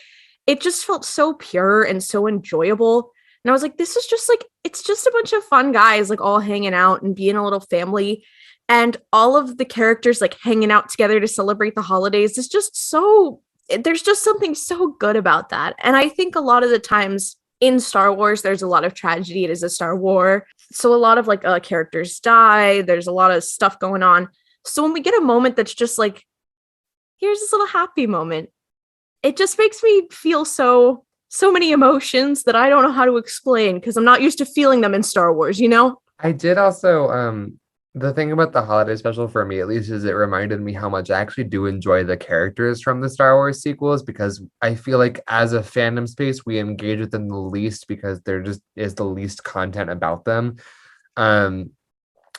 it just felt so pure and so enjoyable. And I was like, this is just like, it's just a bunch of fun guys, like all hanging out and being a little family. And all of the characters like hanging out together to celebrate the holidays is just so, there's just something so good about that. And I think a lot of the times in Star Wars, there's a lot of tragedy. It is a Star War. So a lot of like characters die. There's a lot of stuff going on. So when we get a moment that's just like, here's this little happy moment, it just makes me feel so so many emotions that I don't know how to explain because I'm not used to feeling them in Star Wars, you know? I did also, the thing about the holiday special for me, at least, is it reminded me how much I actually do enjoy the characters from the Star Wars sequels, because I feel like as a fandom space, we engage with them the least because there just is the least content about them. Um,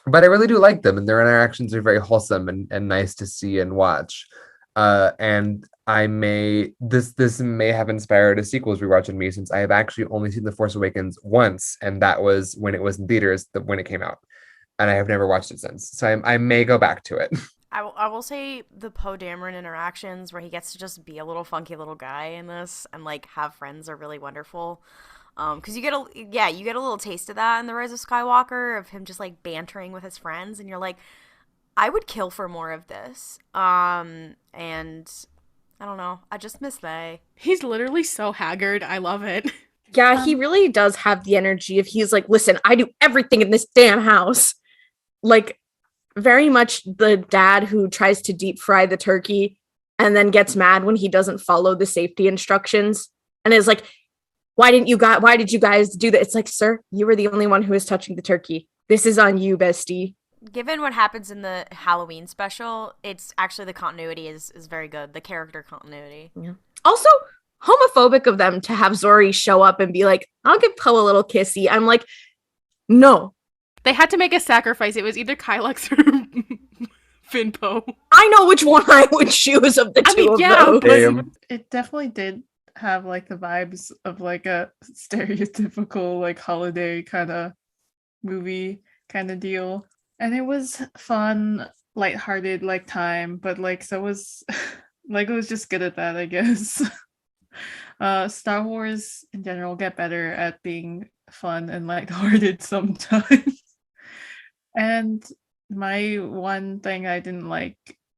but I really do like them, and their interactions are very wholesome and nice to see and watch. And this may have inspired a sequels rewatch in me, since I have actually only seen The Force Awakens once, and that was when it was in theaters when it came out, and I have never watched it since. So I may go back to it. I will say the Poe Dameron interactions where he gets to just be a little funky little guy in this and like have friends are really wonderful. Because you get a little taste of that in The Rise of Skywalker, of him just like bantering with his friends, and you're like, I would kill for more of this. And I don't know, I just miss they. He's literally so haggard. I love it. Yeah, he really does have the energy of he's like, listen, I do everything in this damn house. Like, very much the dad who tries to deep fry the turkey and then gets mad when he doesn't follow the safety instructions and is like, why did you guys do that? It's like, sir, you were the only one who was touching the turkey. This is on you, bestie. Given what happens in the Halloween special, it's actually the continuity is very good. The character continuity. Yeah. Also, homophobic of them to have Zori show up and be like, I'll give Poe a little kissy. I'm like, no. They had to make a sacrifice. It was either Kylux or Finpo. I know which one I would choose of the two of those. Damn. It definitely did have like the vibes of like a stereotypical like holiday kind of movie kind of deal. And it was fun, lighthearted like time, but like so was like it was just good at that, I guess. Star Wars in general get better at being fun and lighthearted sometimes. And my one thing I didn't like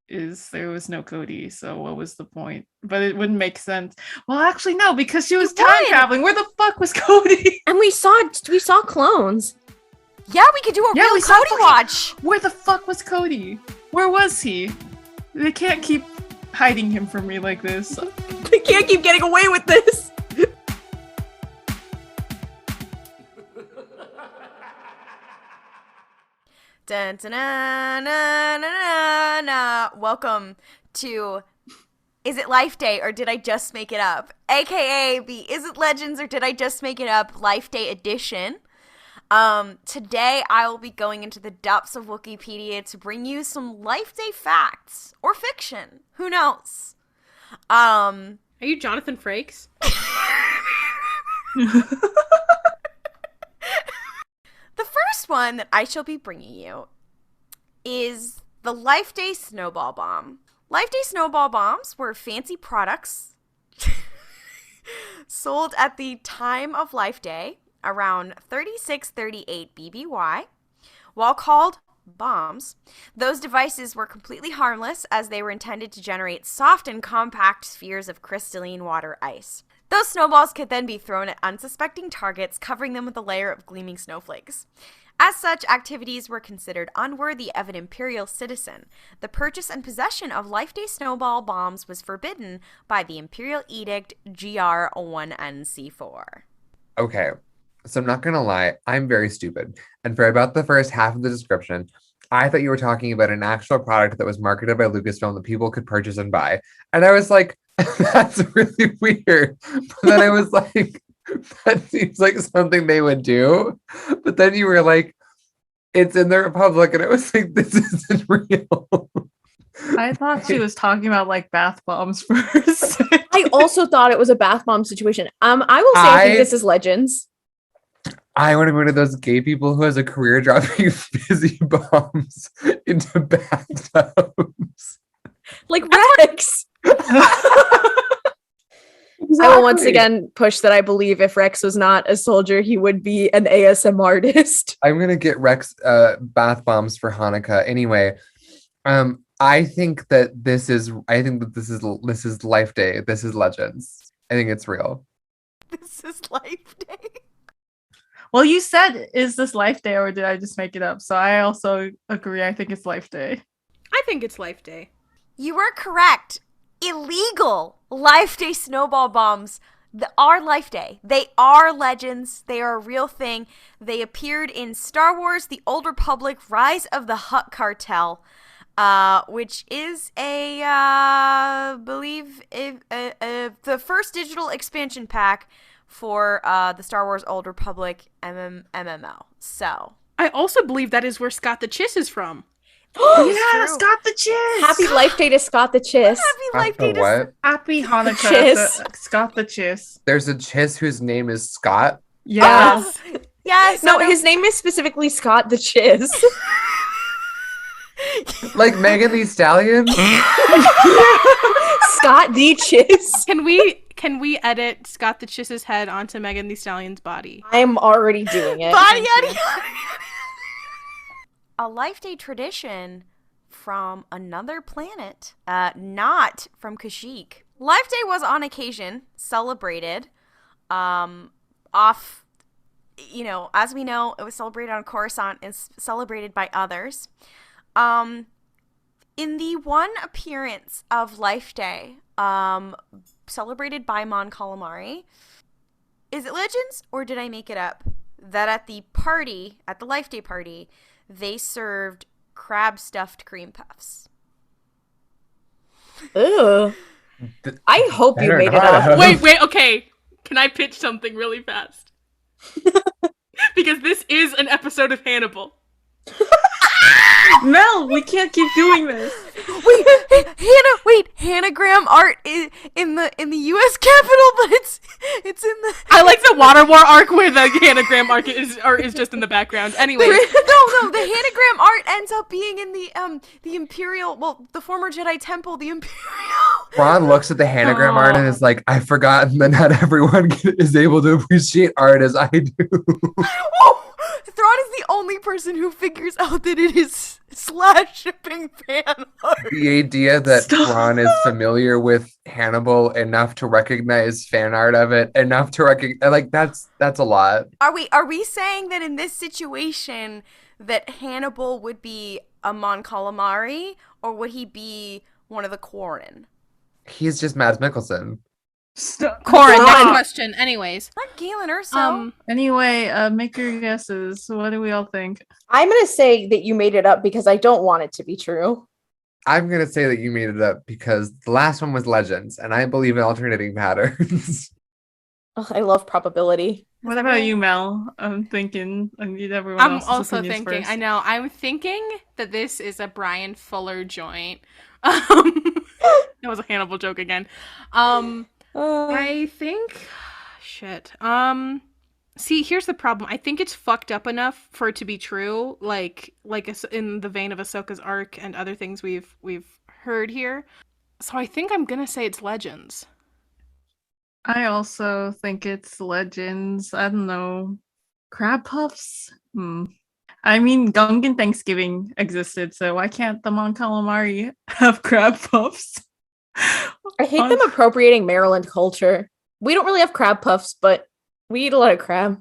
is there was no Cody, so what was the point? But it wouldn't make sense. Well, actually no, because she was time traveling. Where the fuck was Cody? And we saw clones. Yeah, we could do a real Cody watch. Where the fuck was Cody? Where was he? They can't keep hiding him from me like this. They can't keep getting away with this. Dun, dun, na, na, na, na, na. Welcome to Is It Life Day or Did I Just Make It Up? AKA the Is It Legends or Did I Just Make It Up Life Day edition. Today I will be going into the depths of Wikipedia to bring you some Life Day facts or fiction. Who knows? Are you Jonathan Frakes? The first one that I shall be bringing you is the Life Day Snowball Bomb. Life Day Snowball Bombs were fancy products sold at the time of Life Day, around 3638 BBY. While called bombs, those devices were completely harmless as they were intended to generate soft and compact spheres of crystalline water ice. Those snowballs could then be thrown at unsuspecting targets, covering them with a layer of gleaming snowflakes. As such, activities were considered unworthy of an imperial citizen. The purchase and possession of Life Day snowball bombs was forbidden by the Imperial Edict GR1NC4. Okay, so I'm not gonna lie, I'm very stupid. And for about the first half of the description, I thought you were talking about an actual product that was marketed by Lucasfilm that people could purchase and buy. And I was like, that's really weird. But then I was like, that seems like something they would do. But then you were like, it's in the Republic, and it was like, this isn't real. I thought she was talking about like bath bombs first. I also thought it was a bath bomb situation. I will say I think this is Legends. I want to be one of those gay people who has a career dropping fizzy bombs into bathtubs. Like Rex. Exactly. I will once again push that I believe if Rex was not a soldier, he would be an ASM artist. I'm gonna get Rex bath bombs for Hanukkah. Anyway, I think that this is Life Day. This is Legends. I think it's real. This is Life Day. Well, you said, is this Life Day or did I just make it up? So I also agree. I think it's Life Day. I think it's Life Day. You were correct. Illegal Life Day snowball bombs Our Life Day. They are legends. They are a real thing. They appeared in Star Wars: The Old Republic: Rise of the Hutt Cartel, which is the first digital expansion pack for the Star Wars Old Republic MMO. So I also believe that is where Scott the Chiss is from. Yeah, Scott the Chiss. Happy Life Day to Scott the Chiss. Happy Life Day to What? Happy Hanukkah, Chiss. Scott the Chiss. There's a Chiss whose name is Scott. Yes. Yes. No, his name is specifically Scott the Chiss. Like Megan Thee Stallion? Scott the Chiss. Can we edit Scott the Chiss's head onto Megan Thee Stallion's body? I'm already doing it. Body, a Life Day tradition from another planet, not from Kashyyyk. Life Day was on occasion celebrated as we know, it was celebrated on Coruscant and celebrated by others. In the one appearance of Life Day, celebrated by Mon Calamari, is it legends or did I make it up? That at the Life Day party, they served crab stuffed cream puffs. Ew. I hope you Better made it not. up. Wait, okay. Can I pitch something really fast? Because this is an episode of Hannibal. Mel, we can't keep doing this. Hanagram art in the U.S. Capitol, but it's in the. I like the Water War arc where the Hanagram arc is just in the background. Anyway, No, the Hanagram art ends up being in the Imperial, the former Jedi Temple, the Imperial. Ron looks at the Hanagram art and is like, I've forgotten that not everyone is able to appreciate art as I do. Thrawn is the only person who figures out that it is /shipping fan art. The idea that Ron is familiar with Hannibal enough to recognize fan art of it, enough to recognize, like, that's a lot. Are we saying that in this situation that Hannibal would be a Mon Calamari, or would he be one of the Quarren? He's just Mads Mikkelsen. Corin, next question. Anyways, Not Galen Erso. Anyway, make your guesses. What do we all think? I'm going to say that you made it up because I don't want it to be true. I'm going to say that you made it up because the last one was Legends, and I believe in alternating patterns. Ugh, I love probability. What about you, Mel? I'm thinking I need everyone I'm else's also opinions thinking. first. I know. I'm thinking that this is a Brian Fuller joint. That was a Hannibal joke again. I think shit. See, here's the problem. I think it's fucked up enough for it to be true, like in the vein of Ahsoka's arc and other things we've heard here. So I think I'm gonna say it's Legends. I also think it's Legends. I don't know. Crab puffs? I mean, Gungan Thanksgiving existed, so why can't the Mon Calamari have crab puffs? I hate them appropriating Maryland culture. We don't really have crab puffs, but we eat a lot of crab.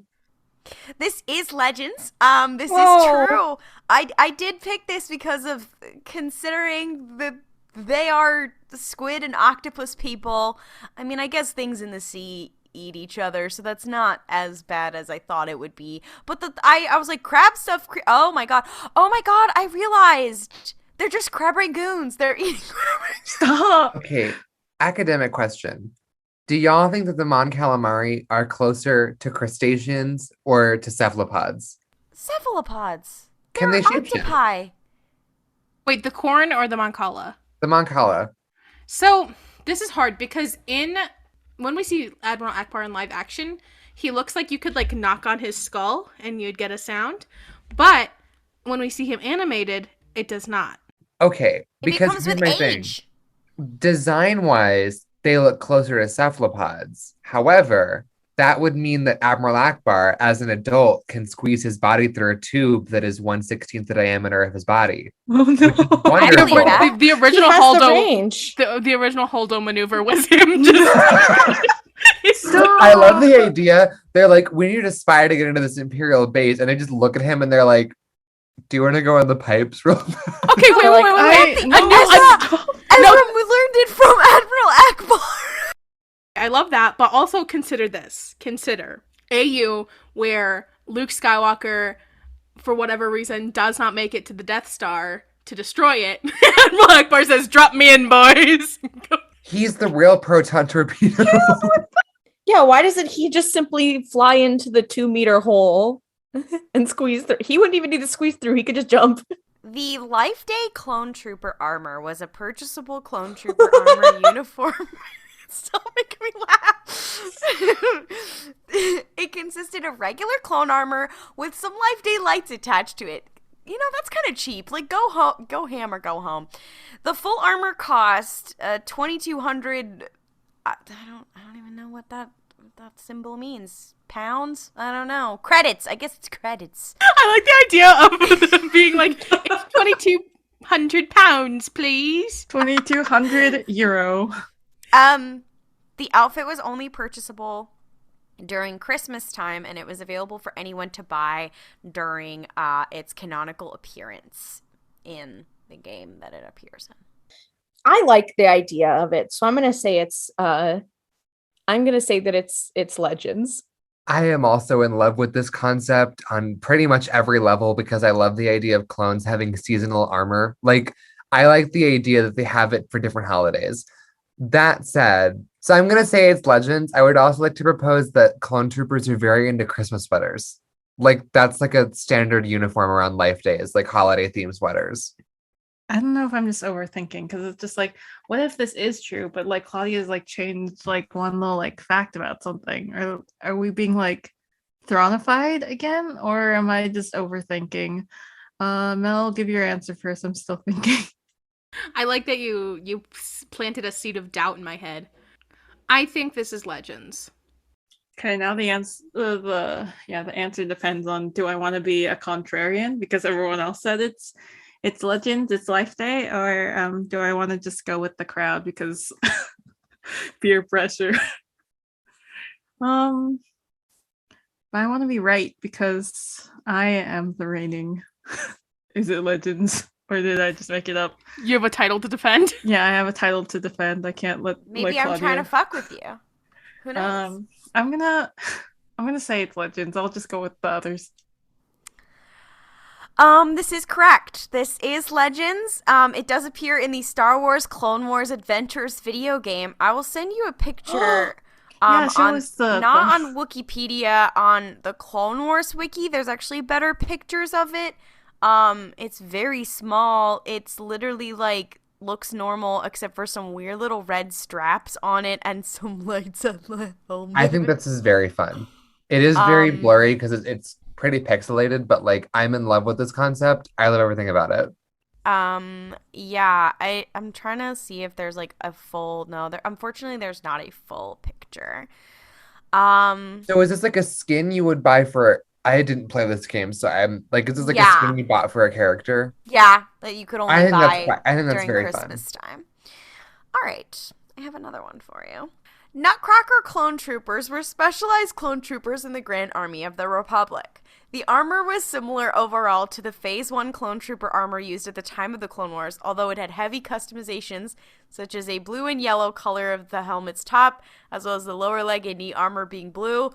This is Legends. This Whoa. is true. I did pick this because of considering they are squid and octopus people. I mean, I guess things in the sea eat each other, so that's not as bad as I thought it would be. But I was like, crab stuff. Oh my god! I realized they're just crab rangoons. They're eating crab rangoons. Stop! Okay, academic question. Do y'all think that the Mon Calamari are closer to crustaceans or to cephalopods? Cephalopods. Can They're they shape-shift? octopi. Wait, the Corin or the Moncala? The Mon Cala. So this is hard because when we see Admiral Ackbar in live action, he looks like you could like knock on his skull and you'd get a sound. But when we see him animated, it does not. Okay, It because becomes here's with my thing. age. Design-wise, they look closer to cephalopods. However, that would mean that Admiral Ackbar, as an adult, can squeeze his body through a tube that is 1/16 the diameter of his body. Oh no! I believe Wonderful. that. The He original has the Holdo, range. the original Holdo maneuver was him just. I love the idea. They're like, we need a spy to get into this Imperial base, and they just look at him and they're like, "Do you want to go on the pipes real fast?" Okay, wait. I- no, Ezra, we learned it from Admiral Ackbar. I love that, but also consider this. Consider AU where Luke Skywalker, for whatever reason, does not make it to the Death Star to destroy it. And Ackbar says, drop me in, boys. He's the real proton torpedo. Yeah, why doesn't he just simply fly into the 2-meter hole and squeeze through? He wouldn't even need to squeeze through. He could just jump. The Life Day Clone Trooper armor was a purchasable Clone Trooper armor uniform. Stop making me laugh. It consisted of regular clone armor with some Life Day lights attached to it. You know, that's kind of cheap. Like, go ham or go home. The full armor cost $2,200. I don't even know what that symbol means. Pounds? I don't know. Credits. I guess it's credits. I like the idea of them being like, it's 2,200 pounds, please. 2,200 euro. The outfit was only purchasable during Christmas time, and it was available for anyone to buy during its canonical appearance in the game that it appears in. I like the idea of it, so I'm gonna say that it's Legends. I am also in love with this concept on pretty much every level because I love the idea of clones having seasonal armor. Like, I like the idea that they have it for different holidays. That said, so I'm gonna say it's Legends. I would also like to propose that clone troopers are very into Christmas sweaters. Like, that's like a standard uniform around Life Days, like holiday themed sweaters. I don't know if I'm just overthinking because it's just like, what if this is true, but like Claudia's like changed like one little like fact about something? Or are we being like thronified again, or am I just overthinking? Mel, give your answer first. I'm still thinking. I like that you planted a seed of doubt in my head. I think this is Legends. Okay, now the answer depends on, do I want to be a contrarian because everyone else said it's Legends, it's Life Day, or do I want to just go with the crowd because peer pressure? But I want to be right because I am the reigning. Is it Legends, or did I just make it up? You have a title to defend? Yeah, I have a title to defend. I can't let Maybe I'm trying to fuck with you. Who knows? I'm gonna say it's Legends. I'll just go with the others. This is correct. This is Legends. It does appear in the Star Wars Clone Wars Adventures video game. I will send you a picture. Show us not on Wikipedia, on the Clone Wars wiki. There's actually better pictures of it. It's very small. It's literally like looks normal except for some weird little red straps on it and some lights on the helmet. I think this is very fun. It is very blurry because it's pretty pixelated, but like, I'm in love with this concept. I love everything about it. Yeah, I'm trying to see if there's like a full, unfortunately there's not a full picture. So is this like a skin you would buy for, I didn't play this game, so I'm like, is this like a skin you bought for a character? Yeah, that you could only buy I think that's during very Christmas fun. time. All right, I have another one for you. Nutcracker clone troopers were specialized clone troopers in the Grand Army of the Republic. The armor was similar overall to the Phase 1 clone trooper armor used at the time of the Clone Wars, although it had heavy customizations, such as a blue and yellow color of the helmet's top, as well as the lower leg and knee armor being blue,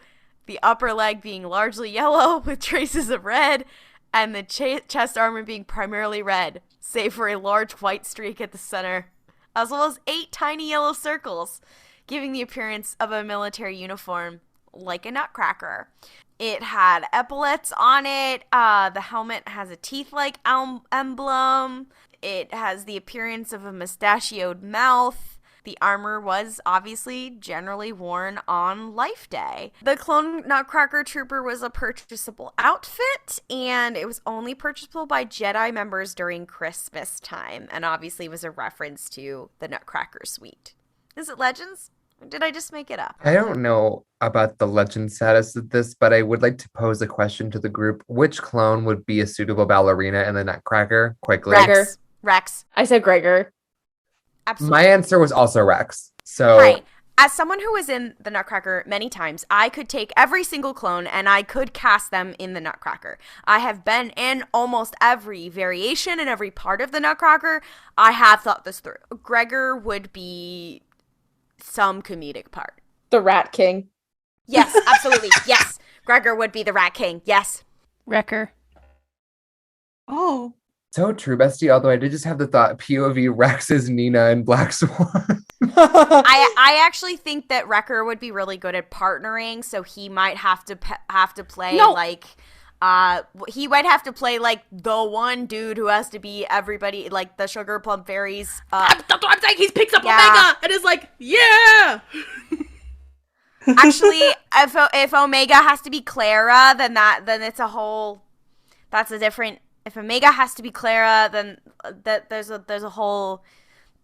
the upper leg being largely yellow with traces of red, and the chest armor being primarily red, save for a large white streak at the center, as well as 8 tiny yellow circles, giving the appearance of a military uniform like a nutcracker. It had epaulets on it. The helmet has a teeth-like emblem. It has the appearance of a mustachioed mouth. The armor was obviously generally worn on Life Day. The clone Nutcracker Trooper was a purchasable outfit, and it was only purchasable by Jedi members during Christmas time, and obviously was a reference to the Nutcracker suite. Is it Legends? Or did I just make it up? I don't know about the legend status of this, but I would like to pose a question to the group. Which clone would be a suitable ballerina in the Nutcracker? Quickly. Rex. I said Gregor. Absolutely. My answer was also Rex. So Right. As someone who was in the Nutcracker many times, I could take every single clone and I could cast them in the Nutcracker. I have been in almost every variation and every part of the Nutcracker. I have thought this through. Gregor would be some comedic part. The Rat King. Yes, absolutely. Yes. Gregor would be the Rat King. Yes. Wrecker. Oh. So true, bestie. Although I did just have the thought POV Rex is Nina in Black Swan. I actually think that Wrecker would be really good at partnering, so he might have to play he might have to play like the one dude who has to be everybody, like the Sugar Plum Fairies. That's what I'm saying. He picks up Omega and is like, yeah. Actually, if Omega has to be Clara, then it's a whole. That's a different. If Omega has to be Clara, then there's a whole.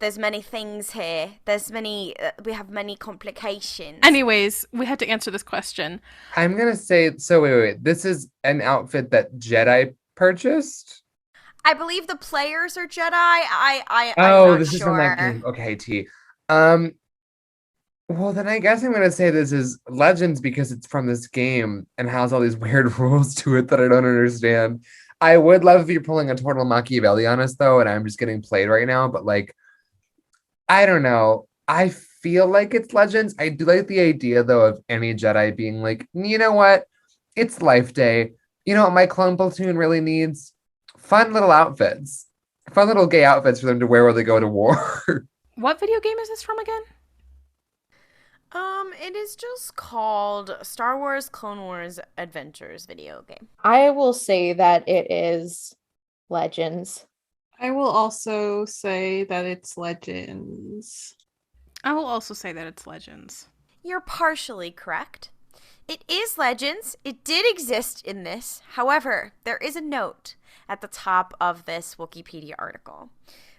There's many things here. We have many complications. Anyways, we had to answer this question. I'm gonna say, so wait. This is an outfit that Jedi purchased? I believe the players are Jedi. I'm not this is sure. from that game. Okay, T. Well, then I guess I'm gonna say this is Legends because it's from this game and has all these weird rules to it that I don't understand. I would love if you're pulling a total Machiavelli on us, though, and I'm just getting played right now, but like, I don't know. I feel like it's Legends. I do like the idea, though, of any Jedi being like, you know what? It's Life Day. You know what my clone platoon really needs? Fun little outfits. Fun little gay outfits for them to wear while they go to war. What video game is this from again? It is just called Star Wars Clone Wars Adventures video game. I will say that it is Legends. I will also say that it's Legends. I will also say that it's Legends. You're partially correct. It is Legends. It did exist in this. However, there is a note at the top of this Wikipedia article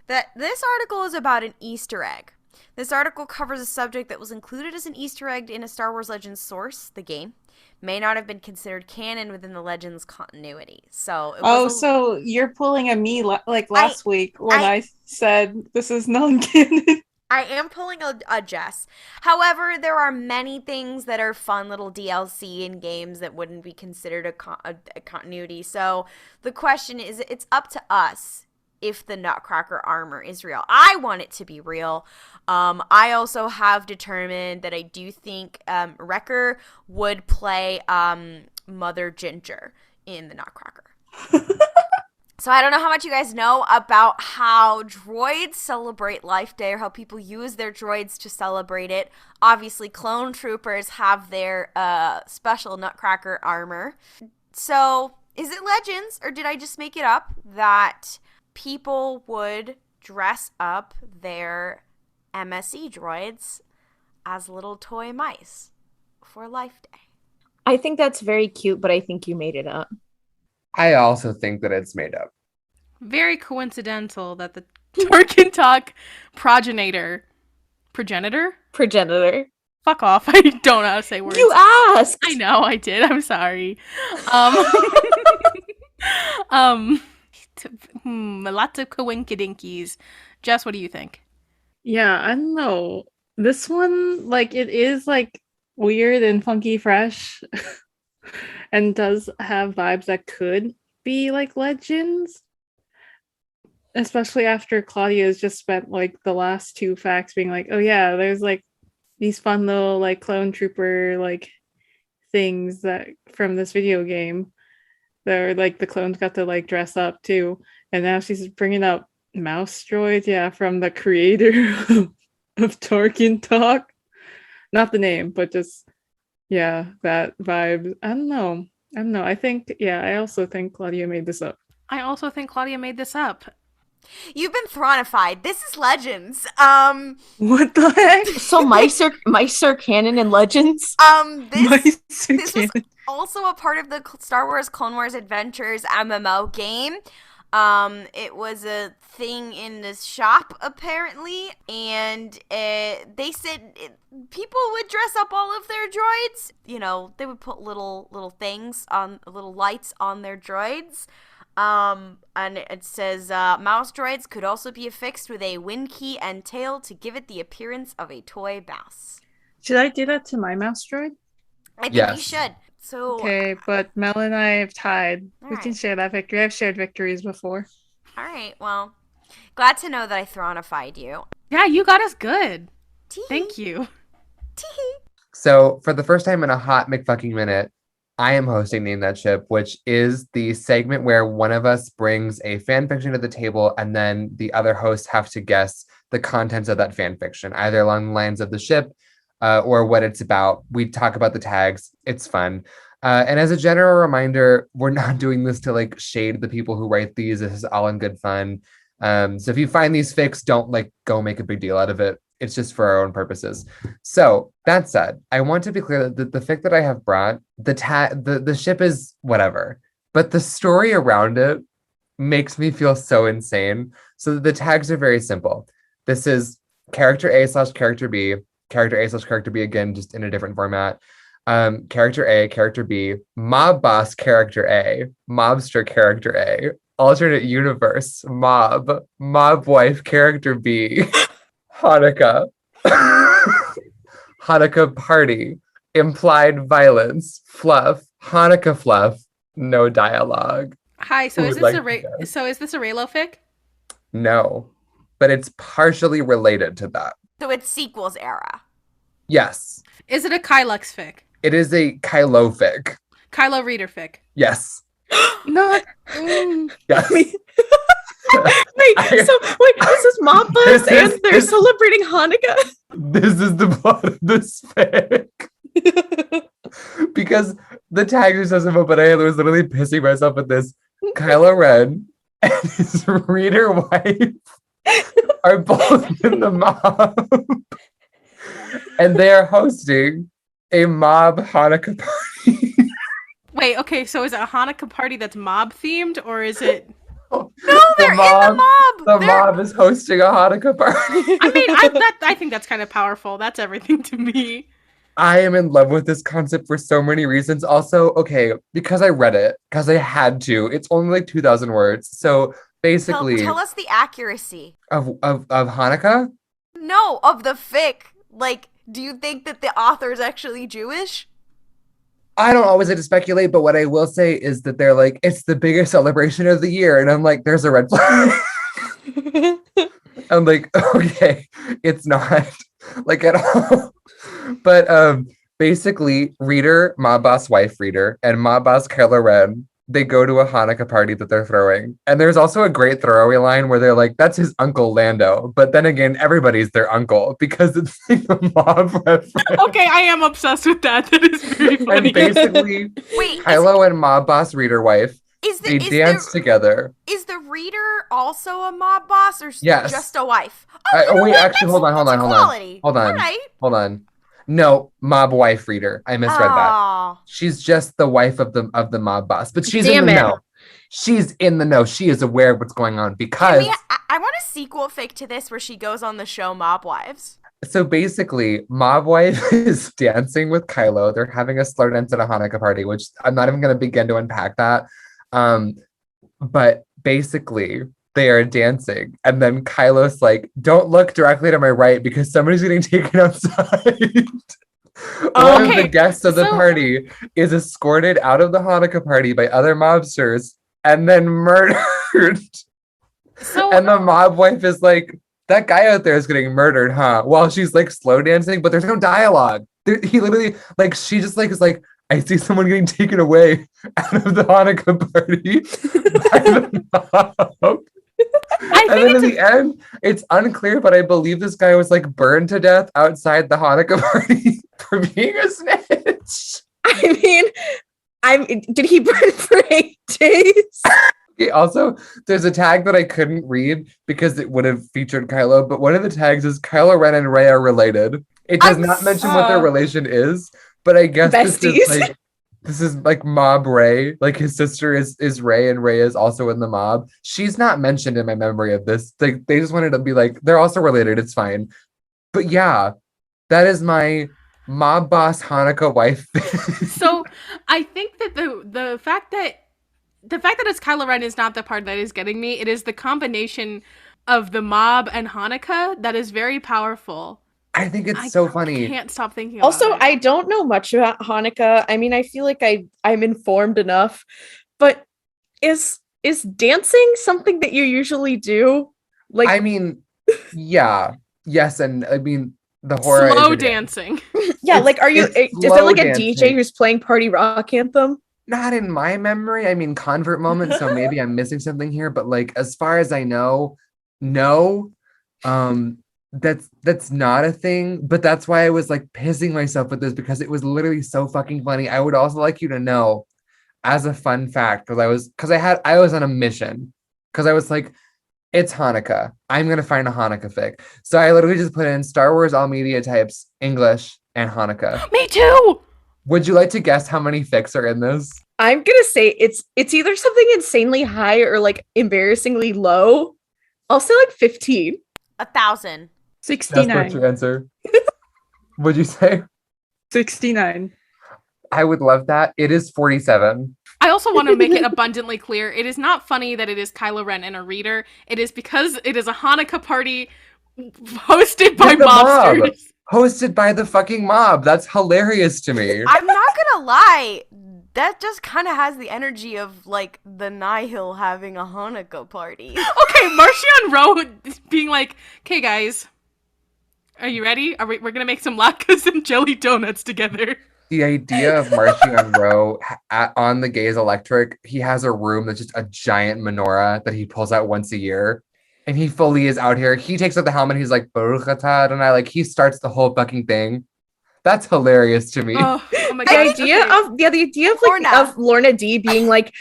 that this article is about an Easter egg. This article covers a subject that was included as an Easter egg in a Star Wars Legends source, the game. May not have been considered canon within the Legends continuity. So so you're pulling a me like last week when I said this is non-canon. I am pulling a Jess. However, there are many things that are fun little DLC in games that wouldn't be considered a continuity. So the question is, it's up to us if the Nutcracker armor is real. I want it to be real. I also have determined that I do think Wrecker would play Mother Ginger in the Nutcracker. So I don't know how much you guys know about how droids celebrate Life Day or how people use their droids to celebrate it. Obviously, clone troopers have their special Nutcracker armor. So is it Legends, or did I just make it up, that people would dress up their MSE droids as little toy mice for Life Day? I think that's very cute, but I think you made it up. I also think that it's made up. Very coincidental that the Torkin Talk progenitor. Fuck off. I don't know how to say words. You asked! I know, I did. I'm sorry. Lots of coinkydinkies. Jess, what do you think? Yeah, I don't know. This one, like, it is like weird and funky fresh and does have vibes that could be like Legends. Especially after Klaudia has just spent like the last two facts being like, oh yeah, there's like these fun little like clone trooper like things that from this video game that are like the clones got to like dress up too. And now she's bringing up mouse droids, yeah, from the creator of Torkin Talk. Not the name, but just yeah, that vibe. I don't know. I think, yeah, I also think Klaudia made this up. I also think Klaudia made this up. You've been thronified. This is Legends. What the heck? So mice are canon in Legends? This was also a part of the Star Wars Clone Wars Adventures MMO game. It was a thing in this shop, apparently, and they said people would dress up all of their droids. You know, they would put little things on, little lights on their droids. And it says, mouse droids could also be affixed with a wind key and tail to give it the appearance of a toy mouse. Should I do that to my mouse droid? I think you should. So okay, but Mel and I have tied. We can right. share that victory. I've shared victories before. All right, well, glad to know that I thronified you. Yeah, you got us good. Tee-hee. Thank you. Tee-hee. So for the first time in a hot McFucking minute, I am hosting Name That Ship, which is the segment where one of us brings a fan fiction to the table and then the other hosts have to guess the contents of that fan fiction, either along the lines of the ship or what it's about. We talk about the tags. It's fun. And as a general reminder, we're not doing this to like shade the people who write these. This is all in good fun. So if you find these fics, don't like go make a big deal out of it. It's just for our own purposes. So that said, I want to be clear that the fic that I have brought, the ship is whatever, but the story around it makes me feel so insane. So the tags are very simple. This is character A/character B, character A/character B again, just in a different format. Character A, character B, mob boss character A, mobster character A, alternate universe, mob wife character B, Hanukkah, Hanukkah party, implied violence, fluff, Hanukkah fluff, no dialogue. Hi, so is this a Raylo fic? No, but it's partially related to that. So it's sequels era. Yes. Is it a Kylux fic? It is a Kylo fic. Kylo Reader fic? Yes. Not. Yes. Wait, this is Mob Bus and they're celebrating Hanukkah? This is the plot of this fic. Because the tags are so simple, but I was literally pissing myself at this. Kylo Ren and his reader wife are both in the mob. And they are hosting a mob Hanukkah party. Wait, okay, so is it a Hanukkah party that's mob themed, or is it? No, they're in the mob. The mob is hosting a Hanukkah party. I mean, I think that's kind of powerful. That's everything to me. I am in love with this concept for so many reasons. Also, okay, because I read it, because I had to. It's only like 2,000 words. So basically, tell us the accuracy of Hanukkah. No, of the fic. Like, do you think that the author is actually Jewish? I don't always like to speculate, but what I will say is that they're like, it's the biggest celebration of the year. And I'm like, there's a red flag. I'm like, okay, it's not like at all. But basically, reader, mob boss wife reader, and mob boss Kylo Ren, they go to a Hanukkah party that they're throwing. And there's also a great throwaway line where they're like, that's his uncle Lando. But then again, everybody's their uncle because it's like a mob reference. Okay, I am obsessed with that. That is very funny. And basically, Kylo and mob boss reader wife, they dance together. Is the reader also a mob boss or yes. just a wife? Actually, hold on. No, mob wife reader. I misread that. She's just the wife of the mob boss, but she's in the know. She's in the know. She is aware of what's going on because I want a sequel fic to this where she goes on the show Mob Wives. So basically, mob wife is dancing with Kylo. They're having a slow dance at a Hanukkah party, which I'm not even going to begin to unpack that. But basically, they are dancing, and then Kylo's like, "Don't look directly to my right because somebody's getting taken outside." One of the guests of the party is escorted out of the Hanukkah party by other mobsters and then murdered. And the mob wife is like, "That guy out there is getting murdered, huh?" While she's like slow dancing, but there's no dialogue. He literally like she just like is like, "I see someone getting taken away out of the Hanukkah party by the mob." And then in the end, it's unclear, but I believe this guy was like burned to death outside the Hanukkah party for being a snitch. I mean, did he burn for 8 days? Okay, also, there's a tag that I couldn't read because it would have featured Kylo, but one of the tags is Kylo Ren and Rey are related. It does not mention what their relation is, but I guess this is like mob Rey. Like his sister is Rey, and Rey is also in the mob. She's not mentioned in my memory of this. They just wanted to be like, they're also related. It's fine. But yeah, that is my mob boss Hanukkah wife. So I think that the fact that it's Kylo Ren is not the part that is getting me. It is the combination of the mob and Hanukkah that is very powerful. I think it's so funny. I can't stop thinking about it. I don't know much about Hanukkah. I mean, I feel like I'm informed enough, but is dancing something that you usually do? Like, I mean, yeah. Yes, and I mean the horror slow dancing. Yeah, It's- like, it's is there like a slow DJ dancing. who's playing Party Rock Anthem? Not in my memory. I mean, convert moment, so maybe I'm missing something here. But like, as far as I know, no, that's not a thing. But that's why I was like pissing myself with this because it was literally so fucking funny. I would also like you to know, as a fun fact, I was on a mission because I was like, it's Hanukkah. I'm gonna find a Hanukkah fic. So I literally just put in Star Wars all media types, English, and Hanukkah. Me too. Would you like to guess how many fics are in this? I'm gonna say it's either something insanely high or like embarrassingly low. I'll say like 15. 1,000. That's what's 69. your answer. Would you say? 69. I would love that. It is 47. I also want to make it abundantly clear. It is not funny that it is Kylo Ren and a reader. It is because it is a Hanukkah party hosted by With the mob. mobsters. Hosted by the fucking mob. That's hilarious to me. I'm not gonna lie. That just kind of has the energy of, like, the Nihil having a Hanukkah party. Okay, Marcion Rowe being like, "Okay, guys, are you ready? We're gonna make some latkes and jelly donuts together." The idea of marching on Row on the Gaze Electric, he has a room that's just a giant menorah that he pulls out once a year. And he fully is out here. He takes off the helmet. He's like, Baruch atah Adonai. Like, he starts the whole fucking thing. That's hilarious to me. Oh my The god! idea of like Lorna. of Lorna D being like,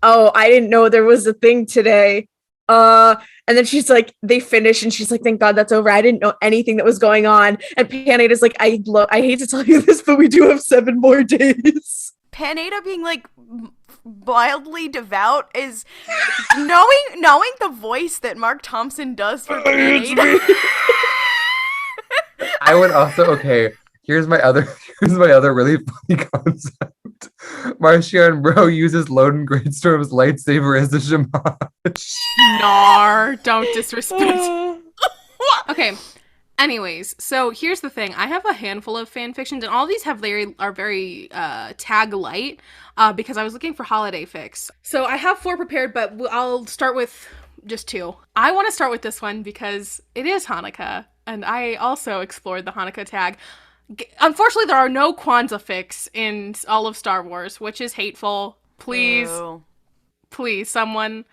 "Oh, I didn't know there was a thing today." And then she's like, they finish, and she's like, "Thank God that's over. I didn't know anything that was going on." And Panade is like, "I hate to tell you this, but we do have 7 more days." Panada being, like, wildly devout is knowing the voice that Mark Thompson does for Panada. I would also, okay, here's my other really funny concept. Marcion Rowe uses Loden Greatstorm's lightsaber as a shamash. Nar, don't disrespect. Okay. Anyways, so here's the thing. I have a handful of fan fictions, and all these are very tag light because I was looking for holiday fics. So I have 4 prepared, but I'll start with just 2. I want to start with this one because it is Hanukkah, and I also explored the Hanukkah tag. Unfortunately, there are no Kwanzaa fics in all of Star Wars, which is hateful. Please, Ew. please, someone.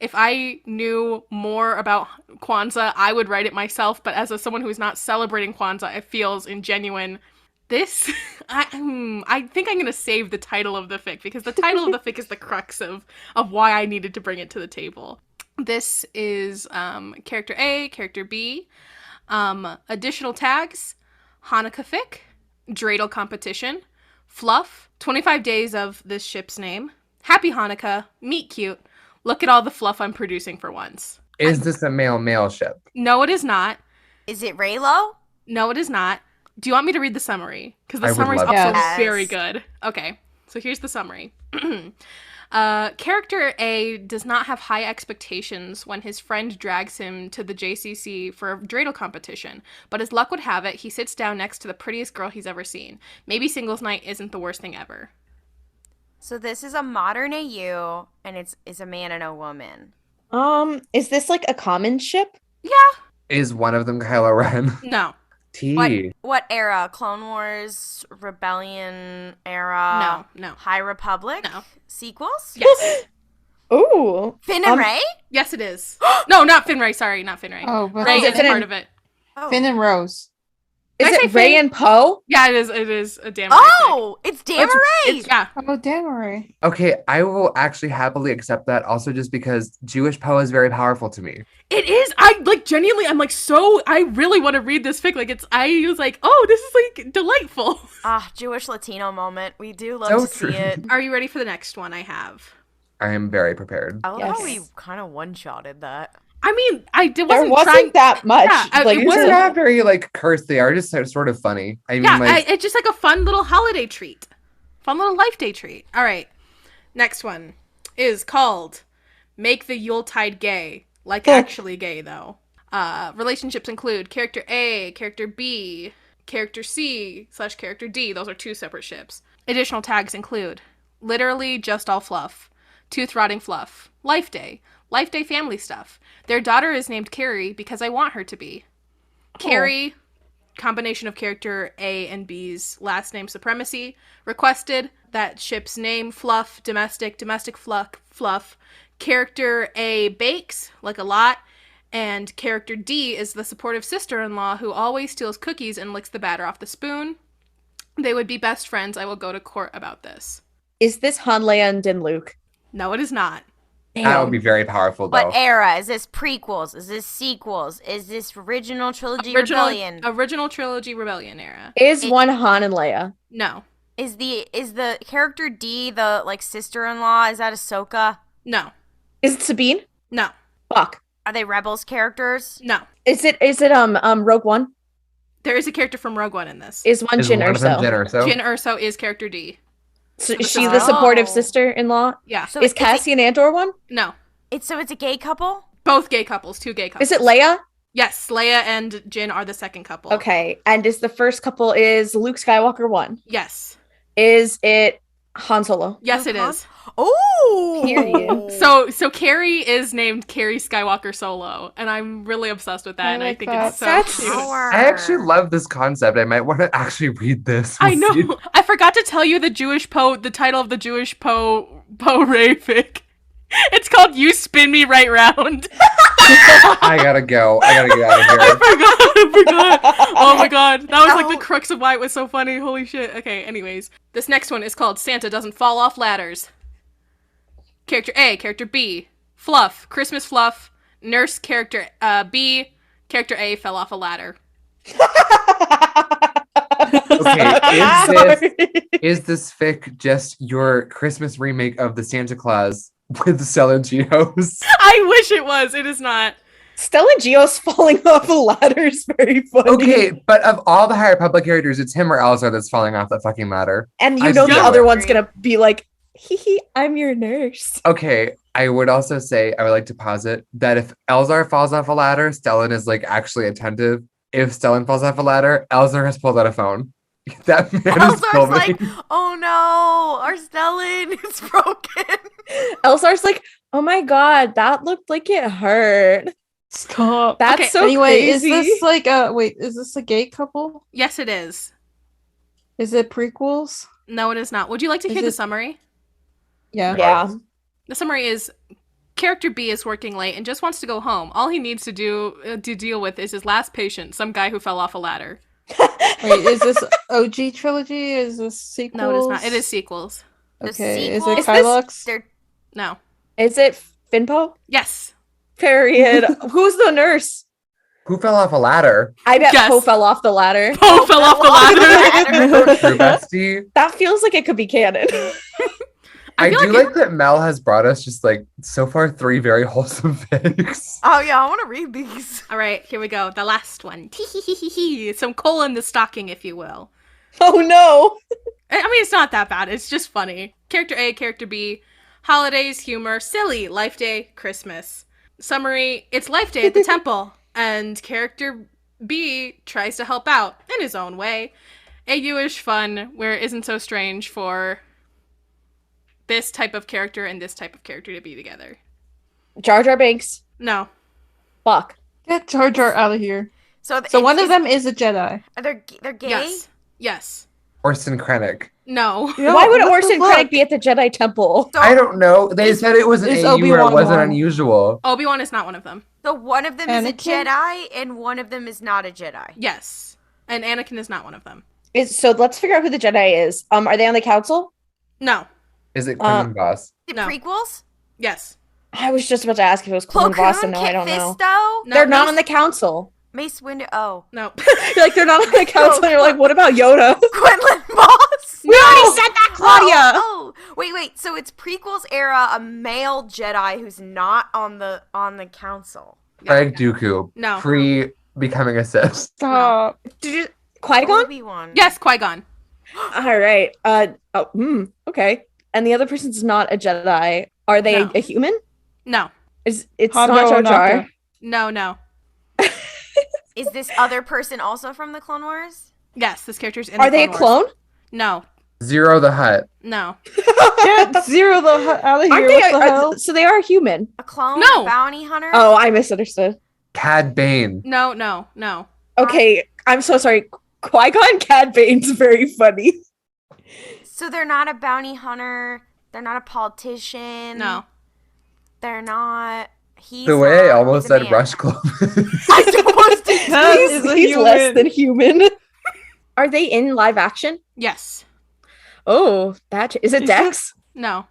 If I knew more about Kwanzaa, I would write it myself. But as someone who's not celebrating Kwanzaa, it feels ingenuine. This, I think I'm going to save the title of the fic because the title of the fic is the crux of why I needed to bring it to the table. This is character A, character B, additional tags, Hanukkah fic, dreidel competition, fluff, 25 days of this ship's name, happy Hanukkah, meet cute, look at all the fluff I'm producing for once. Is this a male ship? No, it is not. Is it Raylo? No, it is not. Do you want me to read the summary? Because I the would summary is love also to. very Yes. good. Okay, so here's the summary. Character A does not have high expectations when his friend drags him to the JCC for a dreidel competition, but as luck would have it, he sits down next to the prettiest girl he's ever seen. Maybe singles night isn't the worst thing ever. So this is a modern AU, and it's a man and a woman. Is this like a common ship? Yeah. Is one of them Kylo Ren? No. T. What era? Clone Wars, Rebellion era? No. High Republic? No. Sequels? Yes. Ooh. Finn and Rey? Yes, it is. No, not Finray. Sorry, not Finray. Oh, but Rey is it is Finn part and- of it. Oh. Finn and Rose. Is Did I say it Ray Finn? and Poe? Yeah, it is. It is a damn. Oh, it's Damaray! Yeah. Oh, Damaray. Okay, I will actually happily accept that also just because Jewish Poe is very powerful to me. It is. I like genuinely. I'm like so. I really want to read this fic. Like it's. I was like, oh, this is like delightful. Ah, Jewish Latino moment. We do love So to true. see it. Are you ready for the next one? I have. I am very prepared. I love how we Yes. kind of one-shotted that. I mean, There wasn't wasn't trying. that much. Yeah, like, it These wasn't- are not very like cursed. They are just sort of funny. I mean, Yeah, like it's just like a fun little holiday treat, fun little life day treat. All right, next one is called "Make the Yuletide Gay," like actually gay though. Relationships include character A, character B, character C / character D. Those are 2 separate ships. Additional tags include literally just all fluff, tooth rotting fluff, life day family stuff. Their daughter is named Carrie because I want her to be. Carrie, combination of character A and B's last name supremacy. Requested that ship's name fluff, domestic fluff. Character A bakes, like a lot. And character D is the supportive sister-in-law who always steals cookies and licks the batter off the spoon. They would be best friends. I will go to court about this. Is this Han, Leia, and Din Luke? No, it is not. That would be very powerful, though. What era? Is this prequels? Is this sequels? Is this original trilogy rebellion? Original trilogy rebellion era. Is one Han and Leia? No. Is the character D the like sister-in-law? Is that Ahsoka? No. Is it Sabine? No. Fuck. Are they Rebels characters? No. Is it Rogue One? There is a character from Rogue One in this. Is one Jyn Erso? Jyn Erso is character D. So is she the supportive sister-in-law? Yeah. So is Cassian Andor one? No. It's a gay couple? Both gay couples. 2 gay couples. Is it Leia? Yes, Leia and Jyn are the second couple. Okay. And is the first couple is Luke Skywalker one? Yes. Is it Han Solo? Yes, it is. Oh! Period. So Carrie is named Carrie Skywalker Solo, and I'm really obsessed with that, and I think it's so cute. I actually love this concept. I might want to actually read this. I know. I forgot to tell you the title of the Jewish Poe Ray fic. It's called "You Spin Me Right Round." I gotta go. I gotta get out of here. I forgot. Oh my god. That was like the crux of why it was so funny. Holy shit. Okay, anyways. This next one is called Santa Doesn't Fall Off Ladders. Character A, character B. Fluff, Christmas fluff. Nurse character B. Character A fell off a ladder. Okay, is this fic just your Christmas remake of the Santa Claus with Stella and Geos? I wish it was. It is not. Stella Geos falling off a ladder is very funny. Okay, but of all the High Republic characters, it's him or Elzar that's falling off that fucking ladder. And I the know other it. one's gonna be like, hee hee, I'm your nurse. Okay, I would also say, I would like to posit that if Elzar falls off a ladder, Stellan is like actually attentive. If Stellan falls off a ladder, Elzar has pulled out a phone. That man is Elzar's filming. like, oh no, our Stellan is broken. Elzar's like, oh my god, that looked like it hurt. Stop. That's Okay, so Anyway, crazy. is this like is this a gay couple? Yes, it is. Is it prequels? No, it is not. Would you like to Is hear the it- summary? Yeah. Yeah. The summary is character B is working late and just wants to go home. All he needs to do to deal with is his last patient, some guy who fell off a ladder. Wait, is this OG trilogy? Is this sequels? No, it is not. It is sequels. The Okay, sequel- is it Is Kylux? They're No. Is it Finpo? Yes. Period. Who's the nurse? Who fell off a ladder? I bet Yes. Poe fell off the ladder. Poe fell off the ladder. True bestie. That feels like it could be canon. I feel do like like that Mel has brought us just like so far 3 very wholesome fics. Oh yeah, I want to read these. All right, here we go. The last one. Some coal in the stocking, if you will. Oh no. I mean, it's not that bad. It's just funny. Character A, character B. Holidays, humor, silly. Life Day, Christmas. Summary, it's Life Day at the temple. And character B tries to help out in his own way. A Jewish fun where it isn't so strange for this type of character and this type of character to be together. Jar Jar Binks. No. Fuck. Get Jar Jar out of here. So So one of them is a Jedi. they're gay. Yes. Yes. Orson Krennic. No. Yeah, Why would what the Orson fuck? Krennic be at the Jedi Temple? So, I don't know. They said it was an is AU where it Obi-Wan wasn't one? unusual. Obi-Wan is not one of them. So one of them is a Anakin? Jedi and one of them is not a Jedi. Yes. And Anakin is not one of them. So let's figure out who the Jedi is. Are they on the council? No. Is it Quinlan Voss? The No. prequels? Yes. I was just about to ask if it was Clone Voss, and no, I don't know. Fisto? No, They're not Mace- on the council. Mace Windu. Oh. No. You're like, they're not on the council, and you're like, what about Yoda? Quinlan Voss? We already said that, Klaudia! Oh, wait. So it's prequels era, a male Jedi who's not on the council. Craig Dooku. No. Pre becoming a Sith. Stop. Did you... Qui-Gon? Obi-Wan. Yes, Qui-Gon. All right. Okay. And the other person's not a Jedi. Are they No. a human? No. It's Hondo not Jar Jar. Ohnaka. No. Is this other person also from the Clone Wars? Yes, this character's in Are the they a Clone Wars. clone? No. Zero the Hutt. No. Get Zero the hell out of Aren't here. they? What the hell? So they are human. A clone? No. A bounty hunter? Oh, I misunderstood. Cad Bane. No. Okay, I'm so sorry. Qui-Gon Cad Bane's very funny. So they're not a bounty hunter. They're not a politician. No. They're not. He's The way I not. almost He's a said man. Rush Clovis. I almost did. He's less than human. Are they in live action? Yes. Oh, is it Dex? No.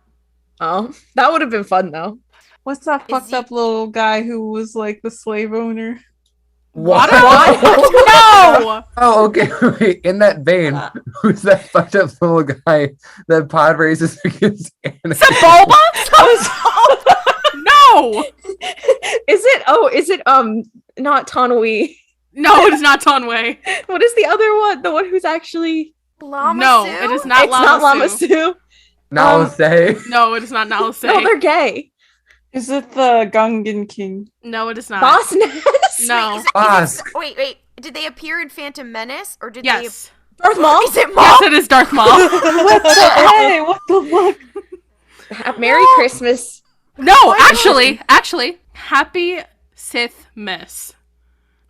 Oh, that would have been fun though. What's that fucked up little guy who was like the slave owner? What? No! Oh, okay. Wait, in that vein, who's that fucked up little guy that pod races against Anakin? Is it Boba? No! Is it not Tonwee? No, it is not Tonway. What is the other one? The one who's actually Llama No, Sue? it is not it's not Llama Llama Sue. Sue. Now say. No, it is not Nalase. No, they're gay. Is it the Gungan King? No, it is not. Boss Ness. No. Is it, Bosk. wait. Did they appear in Phantom Menace or did Yes. Darth Maul. Is it Maul? Yes, it is Darth Maul. Hey, what the fuck? Merry Christmas. No, actually, Happy Sith Miss.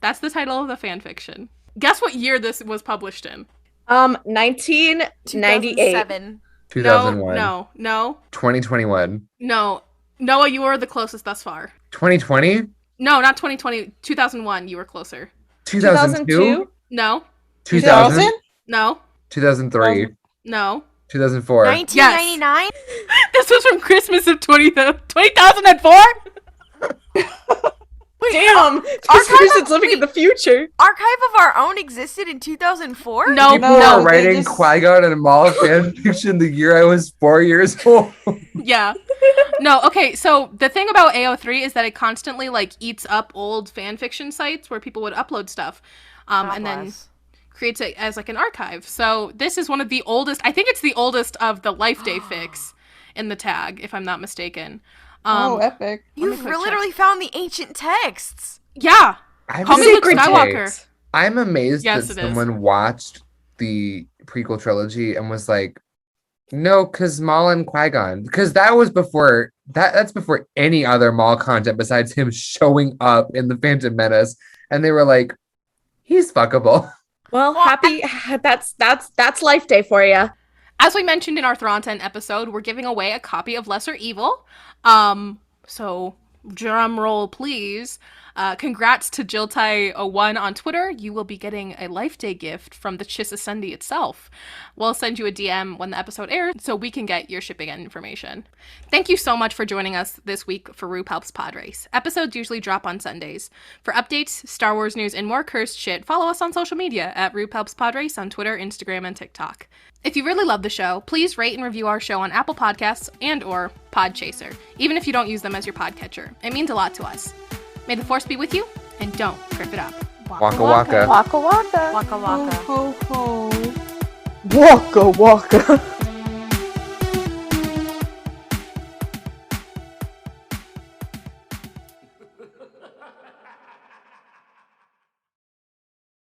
That's the title of the fan fiction. Guess what year this was published in? 1998. 2007. 2001. No. 2021. No. Noah, you were the closest thus far. 2020? No, not 2020. 2001, you were closer. 2002? No. 2000? No. 2003? No. 2004? 1999? This was from Christmas of 2004? Damn! This living in the future. Archive of Our Own existed in 2004? No. People were writing Qui-Gon and Maul fanfiction the year I was 4 years old. Yeah. No, okay, so the thing about AO3 is that it constantly, like, eats up old fanfiction sites where people would upload stuff. And then creates it as, like, an archive. So this is one of the oldest, I think it's the oldest of the Life Day fics in the tag, if I'm not mistaken. Epic. You've literally found the ancient texts. Yeah. Call me Luke Secret Skywalker. takes. I'm amazed Yes, that it is. someone watched the prequel trilogy and was like, no, because Maul and Qui-Gon. Because that was before, that's before any other Maul content besides him showing up in the Phantom Menace. And they were like, he's fuckable. Well, happy. That's Life Day for you. As we mentioned in our Thrawnton episode, we're giving away a copy of Lesser Evil. So drum roll, please. Congrats to Jiltai01 on Twitter. You will be getting a Life Day gift from the Chiss Ascendi itself. We'll send you a DM when the episode airs so we can get your shipping information. Thank you so much for joining us this week for Rube Helps Pod Race. Episodes usually drop on Sundays. For updates, Star Wars news, and more cursed shit, follow us on social media at Rube Helps Pod Race on Twitter, Instagram, and TikTok. If you really love the show, please rate and review our show on Apple Podcasts and or Podchaser, even if you don't use them as your podcatcher. It means a lot to us. May the Force be with you, and don't kriff it up. Waka waka. Waka waka. Waka waka. Ho ho ho. Waka waka.